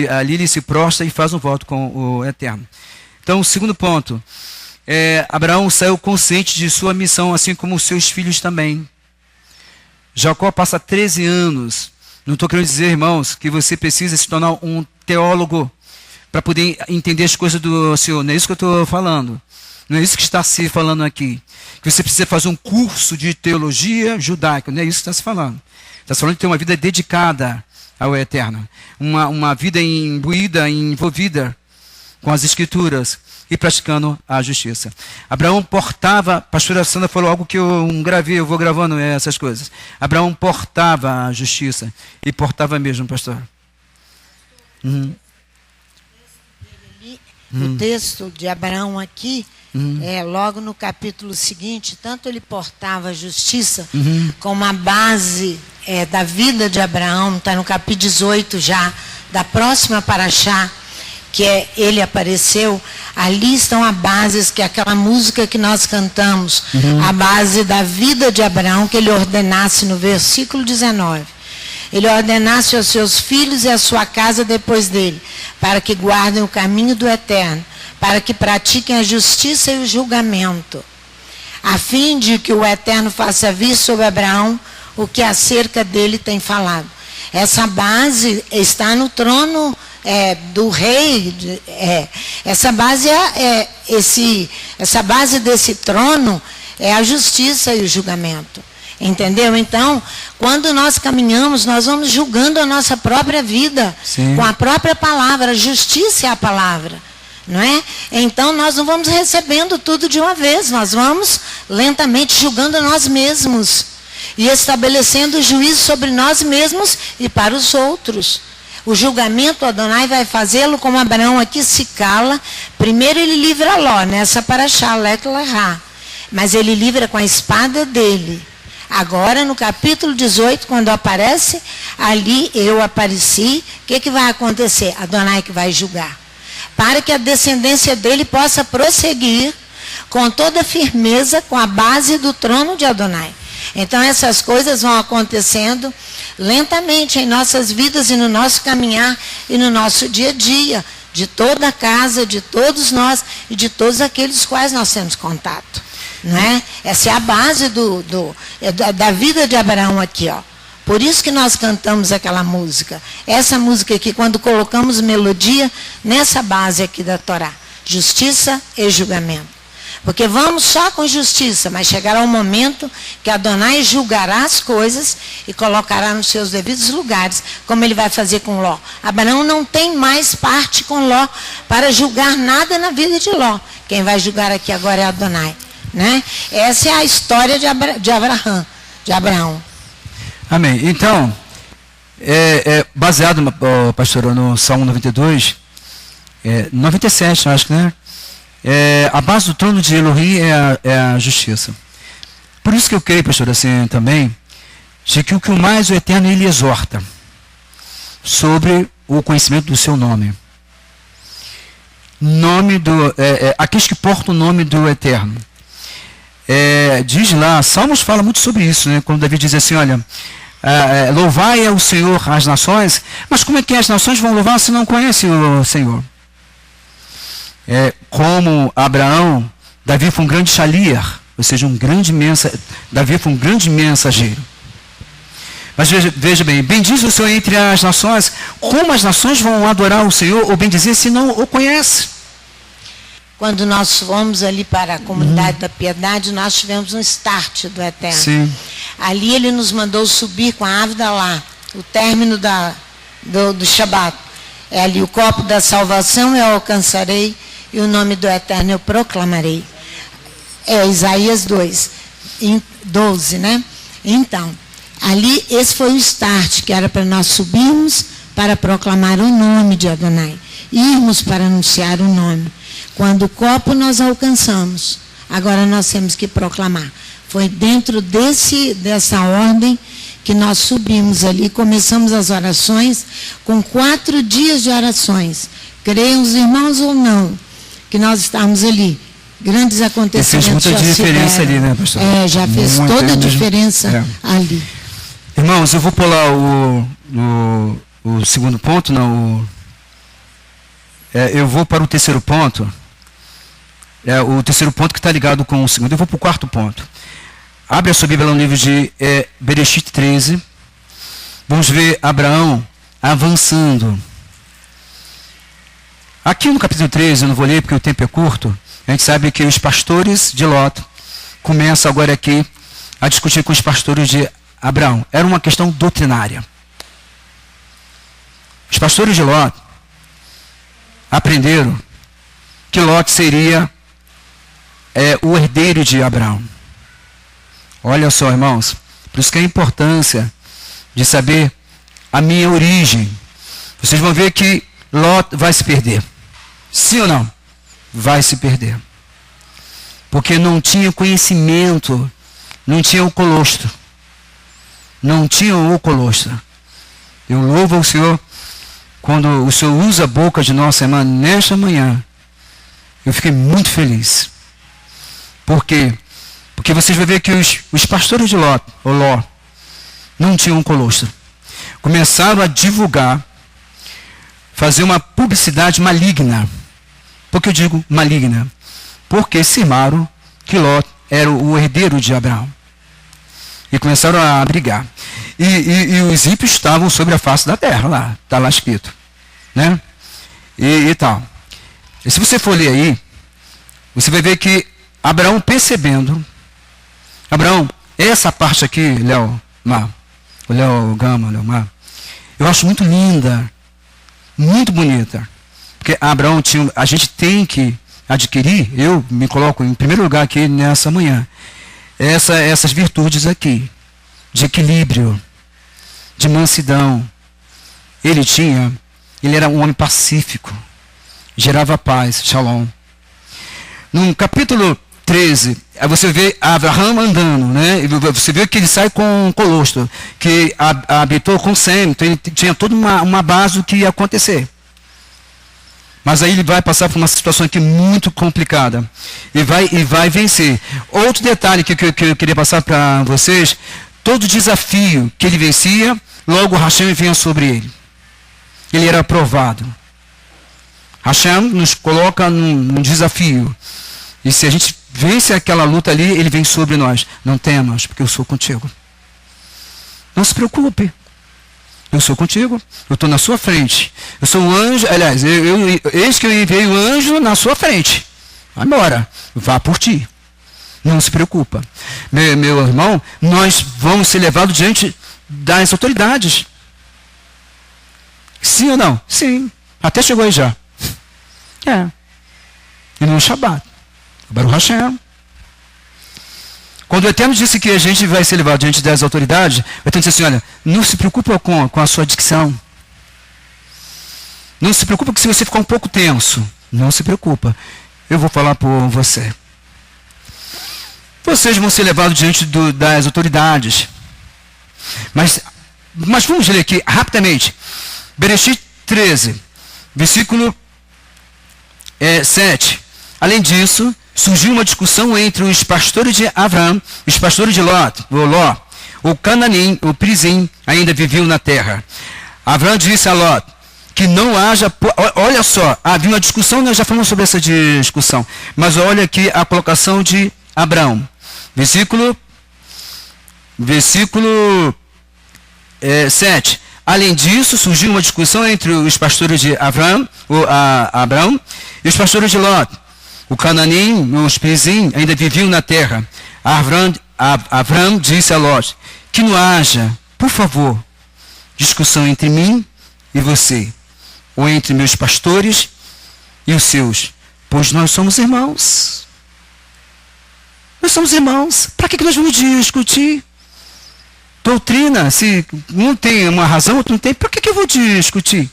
ali ele se prostra e faz um voto com o Eterno. Então, o segundo ponto, Abraão saiu consciente de sua missão, assim como os seus filhos também. Jacó passa 13 anos, não estou querendo dizer, irmãos, que você precisa se tornar um teólogo para poder entender as coisas do Senhor, não é isso que eu estou falando. Não é isso que está se falando aqui. Que você precisa fazer um curso de teologia judaica. Não é isso que está se falando. Está se falando de ter uma vida dedicada ao Eterno. Uma vida imbuída, envolvida com as Escrituras e praticando a justiça. Abraão portava, a pastora Sandra falou algo que eu gravei, eu vou gravando essas coisas. Abraão portava a justiça. E portava mesmo, pastor. O texto de Abraão aqui, logo no capítulo seguinte, tanto ele portava a justiça, como a base da vida de Abraão, está no capítulo 18 já, da próxima paraxá, que ele apareceu, ali estão as bases, que é aquela música que nós cantamos, a base da vida de Abraão, que ele ordenasse no versículo 19. Ele ordenasse aos seus filhos e à sua casa depois dele, para que guardem o caminho do Eterno, para que pratiquem a justiça e o julgamento, a fim de que o Eterno faça vir sobre Abraão o que acerca dele tem falado. Essa base está no trono do rei. Essa base essa base desse trono é a justiça e o julgamento. Entendeu? Então, quando nós caminhamos, nós vamos julgando a nossa própria vida. Sim. Com a própria palavra. A justiça é a palavra. Não é? Então, nós não vamos recebendo tudo de uma vez. Nós vamos lentamente julgando a nós mesmos. E estabelecendo juízo sobre nós mesmos e para os outros. O julgamento, Adonai vai fazê-lo como Abraão aqui se cala. Primeiro ele livra Ló, nessa paraxá, Lech Lehá. Mas ele livra com a espada dele. Agora, no capítulo 18, quando aparece, ali eu apareci, o que vai acontecer? Adonai que vai julgar. Para que a descendência dele possa prosseguir com toda firmeza, com a base do trono de Adonai. Então, essas coisas vão acontecendo lentamente em nossas vidas e no nosso caminhar e no nosso dia a dia, de toda a casa, de todos nós e de todos aqueles quais nós temos contato. Não é? Essa é a base da vida de Abraão aqui, ó. Por isso que nós cantamos aquela música. Essa música aqui, quando colocamos melodia nessa base aqui da Torá. Justiça e julgamento. Porque vamos só com justiça, mas chegará um momento que Adonai julgará as coisas e colocará nos seus devidos lugares, como ele vai fazer com Ló. Abraão não tem mais parte com Ló para julgar nada na vida de Ló. Quem vai julgar aqui agora é Adonai. Né? Essa é a história de Abraão. Amém. Então, baseado, pastor, no Salmo 92, 97, acho que, né? A base do trono de Elohim é a justiça. Por isso que eu creio, pastor, assim também, de que o que mais o Eterno ele exorta sobre o conhecimento do seu nome. Aqueles que portam o nome do Eterno. Diz lá, Salmos fala muito sobre isso, né? Quando Davi diz assim, olha, louvai ao Senhor as nações, mas como é que as nações vão louvar se não conhecem o Senhor? Como Abraão, Davi foi um grande shaliach, ou seja, Davi foi um grande mensageiro. Mas veja bem, bendiz o Senhor entre as nações, como as nações vão adorar o Senhor ou bendizer se não o conhecem? Quando nós fomos ali para a comunidade da piedade, nós tivemos um start do Eterno. Sim. Ali ele nos mandou subir com a Avdalá, o término do Shabat. É ali o copo da salvação eu alcançarei e o nome do Eterno eu proclamarei. É Isaías 12, né? Então, ali esse foi o start, que era para nós subirmos para proclamar o nome de Adonai. Irmos para anunciar o nome. Quando o copo nós alcançamos, agora nós temos que proclamar. Foi dentro dessa ordem que nós subimos ali, começamos as orações com 4 dias de orações. Creiam os irmãos ou não, que nós estávamos ali. Grandes acontecimentos. Fez muita diferença ali, né, pastor? Já fez toda a diferença ali. Irmãos, eu vou pular o segundo ponto, não. Eu vou para o terceiro ponto. O terceiro ponto que está ligado com o segundo. Eu vou para o quarto ponto. Abre a sua Bíblia no livro de Bereshit 13. Vamos ver Abraão avançando. Aqui no capítulo 13, eu não vou ler porque o tempo é curto. A gente sabe que os pastores de Lot começam agora aqui a discutir com os pastores de Abraão. Era uma questão doutrinária. Os pastores de Lot aprenderam que Lot seria o herdeiro de Abraão. Olha só, irmãos, por isso que a importância de saber a minha origem. Vocês vão ver que Lot vai se perder. Sim ou não? Vai se perder. Porque não tinha conhecimento, não tinha o colostro. Não tinha o colostro. Eu louvo ao Senhor quando o Senhor usa a boca de nossa irmã nesta manhã. Eu fiquei muito feliz. Por quê? Porque vocês vão ver que os pastores de Ló não tinham um colostro. Começaram a divulgar, fazer uma publicidade maligna. Por que eu digo maligna? Porque cismaram que Ló era o herdeiro de Abraão. E começaram a brigar. E os ímpios estavam sobre a face da terra, lá, está lá escrito. Né? E tal. E se você for ler aí, você vai ver que Abraão percebendo, Abraão, essa parte aqui, Léo Gama, eu acho muito linda, muito bonita. Porque Abraão tinha, a gente tem que adquirir, eu me coloco em primeiro lugar aqui nessa manhã, essas virtudes aqui, de equilíbrio, de mansidão. Ele era um homem pacífico, gerava paz, shalom. No capítulo 13, você vê Abraão andando, né? Você vê que ele sai com um colostro, que habitou com Sem, então ele tinha toda uma base do que ia acontecer. Mas aí ele vai passar por uma situação aqui muito complicada. E vai vencer. Outro detalhe que eu queria passar para vocês, todo desafio que ele vencia, logo Hashem vinha sobre ele. Ele era aprovado. Hashem nos coloca num desafio. E se a gente vence aquela luta ali, ele vem sobre nós. Não temas, porque eu sou contigo. Não se preocupe. Eu sou contigo. Eu estou na sua frente. Eu sou um anjo. Aliás, eis que eu enviei o anjo na sua frente. Vai embora. Vá por ti. Não se preocupa. Meu irmão, nós vamos ser levados diante das autoridades. Sim ou não? Sim. Até chegou aí já. E no Shabat. Baruch Hashem. Quando o Eterno disse que a gente vai ser levado diante das autoridades, o Eterno disse assim, olha, não se preocupa com a sua dicção. Não se preocupa que se você ficar um pouco tenso, não se preocupa. Eu vou falar por você. Vocês vão ser levados diante das autoridades. Mas vamos ler aqui rapidamente. Bereshit 13, versículo 7. Além disso, surgiu uma discussão entre os pastores de Abraão e os pastores de Ló. O Cananim, o Prizim, ainda viviam na terra. Abraão disse a Ló que não haja... Olha só, havia uma discussão, nós já falamos sobre essa discussão. Mas olha aqui a colocação de Abraão. Versículo 7. Além disso, surgiu uma discussão entre os pastores de Abraão e os pastores de Ló. O Cananim, os Prizim, ainda viviam na terra. Abraão disse a Ló que não haja, por favor, discussão entre mim e você, ou entre meus pastores e os seus, pois nós somos irmãos. Nós somos irmãos. Para que nós vamos discutir? Doutrina, se um tem uma razão, outro não tem, para que eu vou discutir?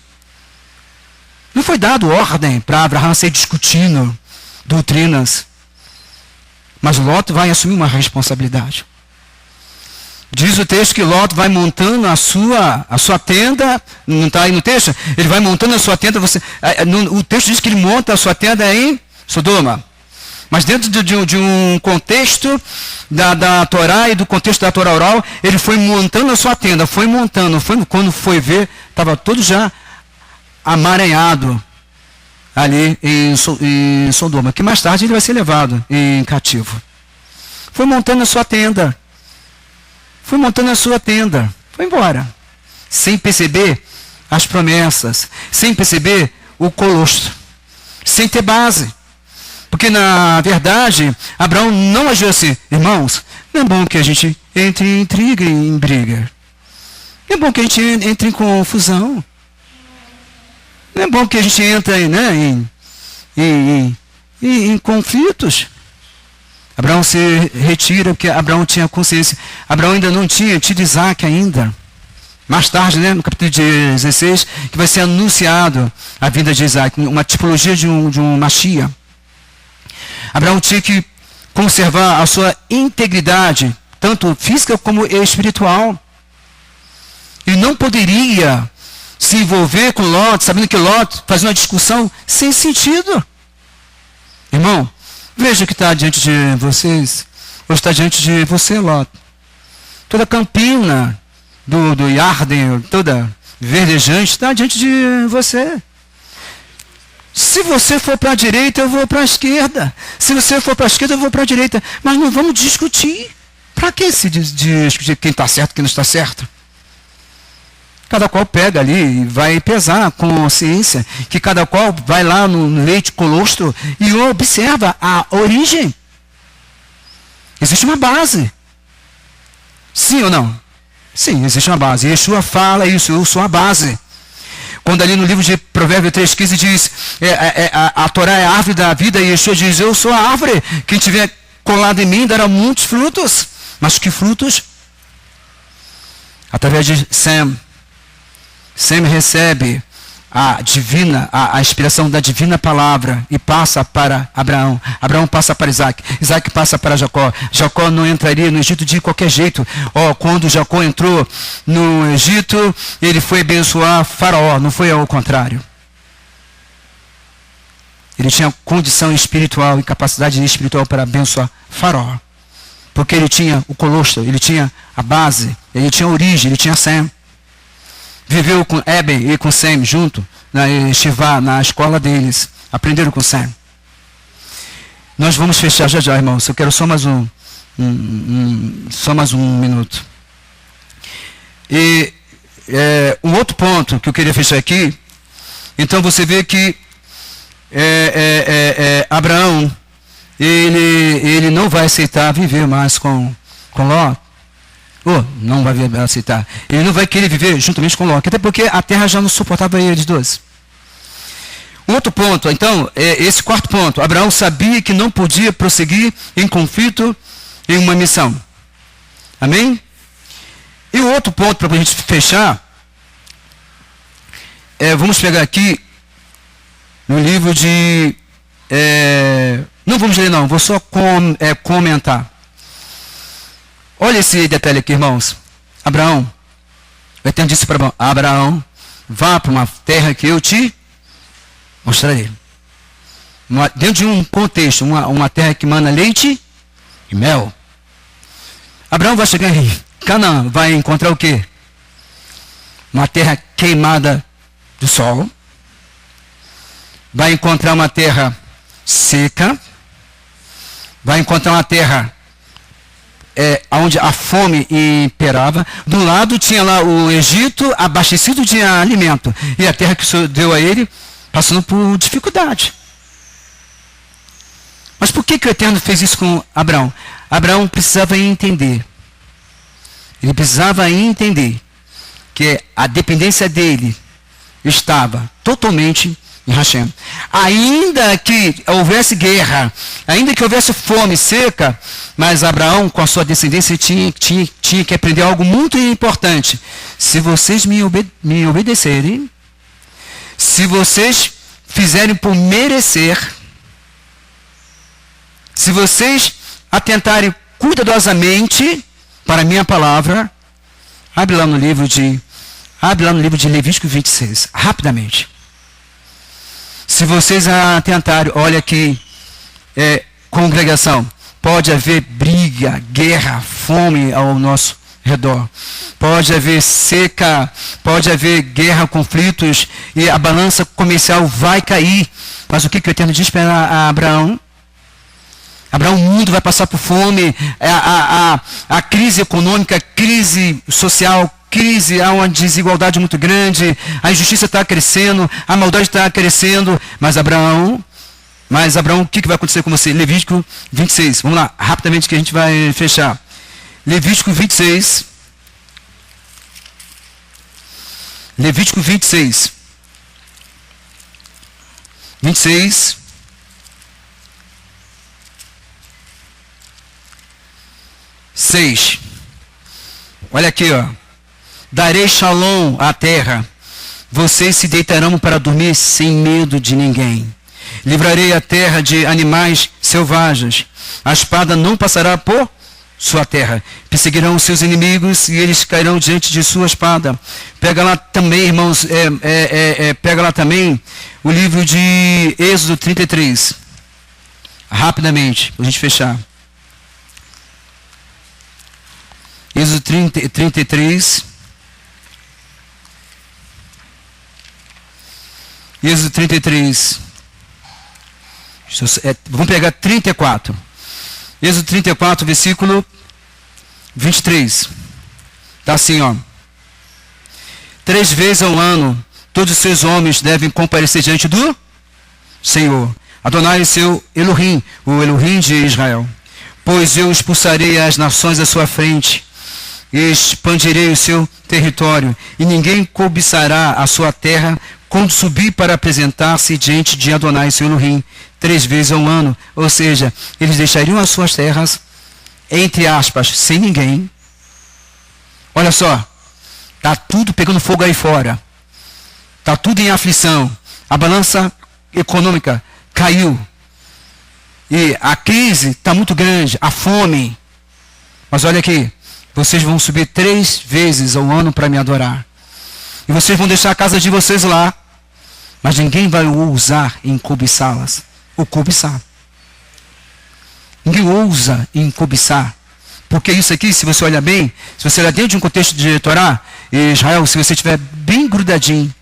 Não foi dado ordem para Abraão sair discutindo doutrinas. Mas Ló vai assumir uma responsabilidade. Diz o texto que Ló vai montando a sua tenda, não está aí no texto? Ele vai montando a sua tenda, o texto diz que ele monta a sua tenda em Sodoma. Mas dentro de um contexto da Torá e do contexto da Torá oral, ele foi montando a sua tenda, quando foi ver, estava todo já amaranhado ali em Sodoma, que mais tarde ele vai ser levado em cativo. Foi montando a sua tenda. Foi embora. Sem perceber as promessas, sem perceber o colostro, sem ter base. Porque, na verdade, Abraão não agiu assim. Irmãos, não é bom que a gente entre em intriga e em briga. Não é bom que a gente entre em confusão. Não é bom que a gente entre, né, em conflitos. Abraão se retira porque Abraão tinha consciência. Abraão ainda não tinha tido Isaac ainda. Mais tarde, né, no capítulo 16, que vai ser anunciado a vinda de Isaac, uma tipologia de um Mashiach. Abraão tinha que conservar a sua integridade, tanto física como espiritual. Ele não poderia se envolver com Ló, sabendo que Ló fazia uma discussão sem sentido. Irmão, veja o que está diante de vocês, ou está diante de você, Ló. Toda a campina do Yarden, toda verdejante, está diante de você. Se você for para a direita, eu vou para a esquerda. Se você for para a esquerda, eu vou para a direita. Mas não vamos discutir. Para que se discutir quem está certo e quem não está certo? Cada qual pega ali e vai pesar a consciência, que cada qual vai lá no leite colostro e observa a origem. Existe uma base. Sim ou não? Sim, existe uma base. Yeshua fala isso, eu sou a base. Quando ali no livro de Provérbios 3,15 diz, a Torá é a árvore da vida, e Yeshua diz, eu sou a árvore, quem tiver colado em mim dará muitos frutos. Mas que frutos? Através de Sem. Sem recebe a inspiração da divina palavra e passa para Abraão. Abraão passa para Isaac. Isaac passa para Jacó. Jacó não entraria no Egito de qualquer jeito. Quando Jacó entrou no Egito, ele foi abençoar Faraó, não foi ao contrário. Ele tinha condição espiritual e capacidade espiritual para abençoar Faraó. Porque ele tinha o colostro, ele tinha a base, ele tinha a origem, ele tinha Sem. Viveu com Eben e com Sem junto, na Shivá, na escola deles. Aprenderam com Sem. Nós vamos fechar já, irmãos. Eu quero só mais um minuto. E um outro ponto que eu queria fechar aqui. Então você vê que Abraão, ele não vai aceitar viver mais com Ló. Não vai aceitar. Ele não vai querer viver juntamente com Ló, até porque a terra já não suportava eles dois. Outro ponto, então, esse quarto ponto. Abraão sabia que não podia prosseguir em conflito em uma missão. Amém? E o outro ponto, para a gente fechar, vamos pegar aqui no livro de... não vamos ler não, vou só comentar. Olha esse detalhe aqui, irmãos. Abraão, o Eterno disse para Abraão, vá para uma terra que eu te mostrarei. Dentro de um contexto, uma terra que mana leite e mel. Abraão vai chegar em Canaã, vai encontrar o quê? Uma terra queimada do sol. Vai encontrar uma terra seca. Vai encontrar uma terra onde a fome imperava. Do lado tinha lá o Egito abastecido de alimento. E a terra que o Senhor deu a ele, passando por dificuldade. Mas por que o Eterno fez isso com Abraão? Abraão precisava entender. Ele precisava entender que a dependência dele estava totalmente em Hashem. Ainda que houvesse guerra, ainda que houvesse fome seca, mas Abraão, com a sua descendência, tinha que aprender algo muito importante. Se vocês me obedecerem, se vocês fizerem por merecer, se vocês atentarem cuidadosamente para a minha palavra, abre lá no livro de Levítico 26, rapidamente. Se vocês atentarem, olha aqui, congregação, pode haver briga, guerra, fome ao nosso redor. Pode haver seca, pode haver guerra, conflitos, e a balança comercial vai cair. Mas o que o Eterno diz para Abraão? Abraão, o mundo vai passar por fome, a crise econômica, a crise social, há uma desigualdade muito grande, a injustiça está crescendo, a maldade está crescendo, mas Abraão, o que vai acontecer com você? Levítico 26, vamos lá, rapidamente que a gente vai fechar. Levítico 26, 26, 6. Olha aqui, ó. Darei shalom à terra. Vocês se deitarão para dormir sem medo de ninguém. Livrarei a terra de animais selvagens. A espada não passará por sua terra. Perseguirão seus inimigos e eles cairão diante de sua espada. Pega lá também, irmãos, pega lá também o livro de Êxodo 33. Rapidamente, para a gente fechar. Êxodo 33. Êxodo 33. Vamos pegar 34. Êxodo 34, versículo 23. Está assim, ó. 3 vezes ao ano, todos os seus homens devem comparecer diante do Senhor. Adonai seu Elohim, o Elohim de Israel. Pois eu expulsarei as nações à sua frente, e expandirei o seu território, e ninguém cobiçará a sua terra quando subir para apresentar-se diante de Adonai seu Elohim 3 vezes ao ano. Ou seja, eles deixariam as suas terras, entre aspas, sem ninguém. Olha só, está tudo pegando fogo aí fora, está tudo em aflição, a balança econômica caiu, e a crise está muito grande, a fome. Mas olha aqui, vocês vão subir 3 vezes ao ano para me adorar. E vocês vão deixar a casa de vocês lá. Mas ninguém vai ousar em cobiçá-las. Ou cobiçar. Ninguém ousa em cobiçar. Porque isso aqui, se você olhar bem, se você olhar dentro de um contexto de Torá, Israel, se você estiver bem grudadinho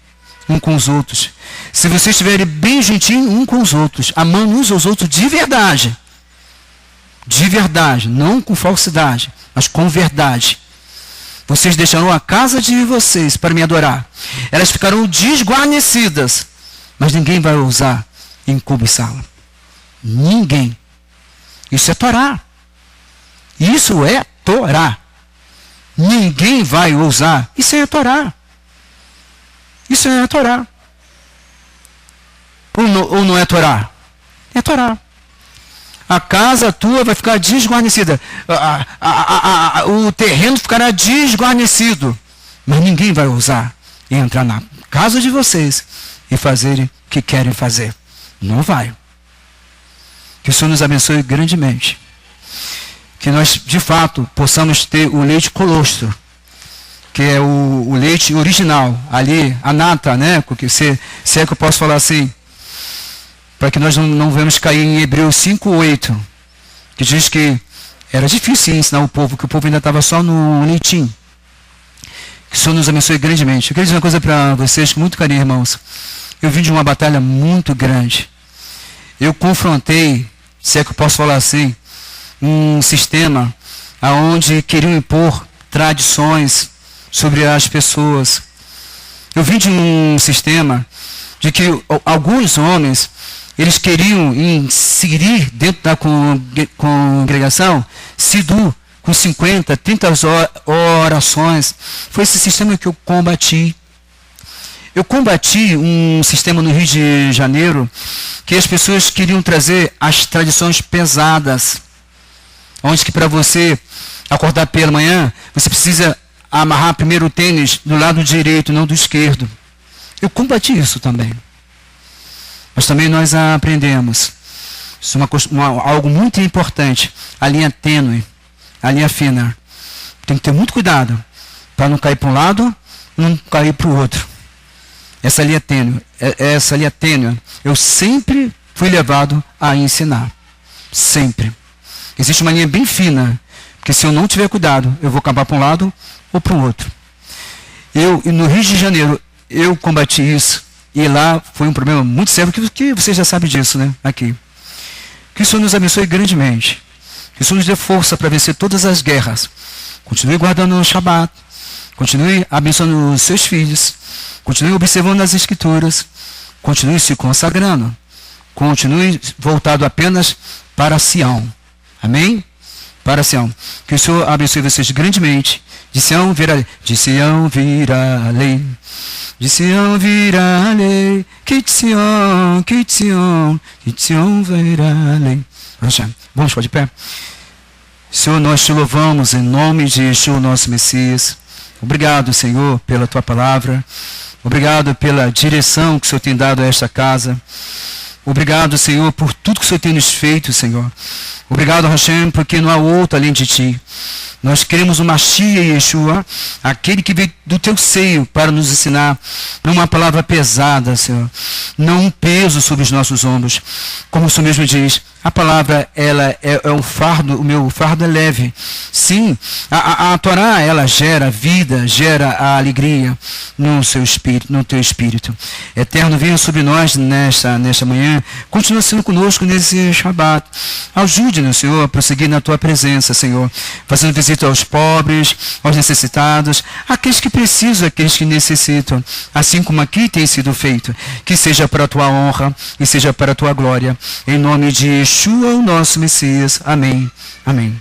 um com os outros, se vocês estiverem bem juntinho um com os outros, amando uns aos outros de verdade, não com falsidade, mas com verdade, vocês deixarão a casa de vocês para me adorar. Elas ficarão desguarnecidas, mas ninguém vai ousar em cobiçá-la. Ninguém. Isso é Torá. Isso é Torá. Ninguém vai ousar. Isso é Torá. Isso é Torá. Ou não é Torá? É Torá. A casa tua vai ficar desguarnecida. O terreno ficará desguarnecido. Mas ninguém vai ousar entrar na casa de vocês e fazerem o que querem fazer. Não vai. Que o Senhor nos abençoe grandemente. Que nós, de fato, possamos ter o leite colostro, que é o leite original, ali, a nata, né? Porque se é que eu posso falar assim, para que nós não venhamos cair em Hebreus 5:8, que diz que era difícil ensinar o povo, que o povo ainda estava só no leitinho. Que o Senhor nos abençoe grandemente. Eu quero dizer uma coisa para vocês, com muito carinho, irmãos. Eu vim de uma batalha muito grande. Eu confrontei, se é que eu posso falar assim, um sistema onde queriam impor tradições sobre as pessoas. Eu vim de um sistema de que alguns homens eles queriam inserir dentro da congregação Siddur, com 50, 30 orações. Foi esse sistema que eu combati. Eu combati um sistema no Rio de Janeiro que as pessoas queriam trazer as tradições pesadas, onde que para você acordar pela manhã, você precisa amarrar primeiro o tênis do lado direito, não do esquerdo. Eu combati isso também. Mas também nós aprendemos. Isso é algo muito importante. A linha tênue, a linha fina. Tem que ter muito cuidado para não cair para um lado, não cair para o outro. Essa linha tênue, eu sempre fui levado a ensinar. Sempre. Existe uma linha bem fina, porque se eu não tiver cuidado, eu vou acabar para um lado ou para o outro. No Rio de Janeiro, eu combati isso, e lá foi um problema muito sério, que você já sabe disso, né? Aqui. Que o Senhor nos abençoe grandemente. Que o Senhor nos dê força para vencer todas as guerras. Continue guardando o Shabat. Continue abençoando os seus filhos. Continue observando as Escrituras. Continue se consagrando. Continue voltado apenas para Sião. Amém? Para Sião. Que o Senhor abençoe vocês grandemente. De Sião virá lei. De Sião virá lei. De Sião virá lei. Que de Sião, que de Sião, que de Sião virá lei. Vamos ficar de pé. Senhor, nós te louvamos em nome de Yeshua, nosso Messias. Obrigado, Senhor, pela tua palavra. Obrigado pela direção que o Senhor tem dado a esta casa. Obrigado, Senhor, por tudo que o Senhor tem nos feito, Senhor. Obrigado, Hashem, porque não há outro além de ti. Nós queremos o Mashiach Yeshua, aquele que veio do teu seio para nos ensinar, não uma palavra pesada, Senhor, não um peso sobre os nossos ombros. Como o Senhor mesmo diz, a palavra ela é um fardo, o meu fardo é leve. Sim, a Torá ela gera vida, gera a alegria no seu espírito, no teu espírito. Eterno, venha sobre nós nesta manhã, continua sendo conosco nesse Shabat. Ajude-nos, Senhor, a prosseguir na tua presença, Senhor, fazendo visita aos pobres, aos necessitados, aqueles que precisam, aqueles que necessitam, assim como aqui tem sido feito, que seja para a tua honra e seja para a tua glória, em nome de Yeshua, o nosso Messias. Amém. Amém.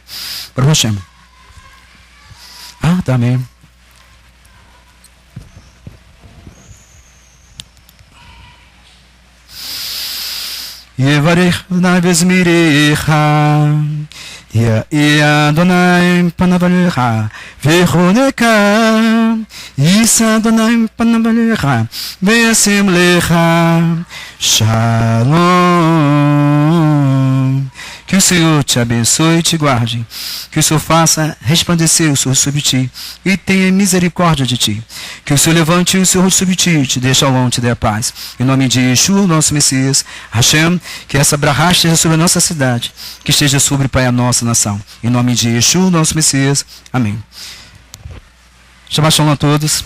Baruch Hashem. Tá bem. Yevarech Adonai vezmirecha, Ya'ia Adonai panavalecha, vechoneka, Yisa Adonai panavalecha, ve'asim lecha, Shalom. Que o Senhor te abençoe e te guarde. Que o Senhor faça resplandecer o seu rosto sobre ti e tenha misericórdia de ti. Que o Senhor levante o seu rosto sobre ti e te deixe ao longe, te dê a paz. Em nome de Yeshua, nosso Messias, Hashem, que essa brachá esteja sobre a nossa cidade, que esteja sobre, Pai, a nossa nação. Em nome de Yeshua, nosso Messias. Amém. Shabbat shalom a todos.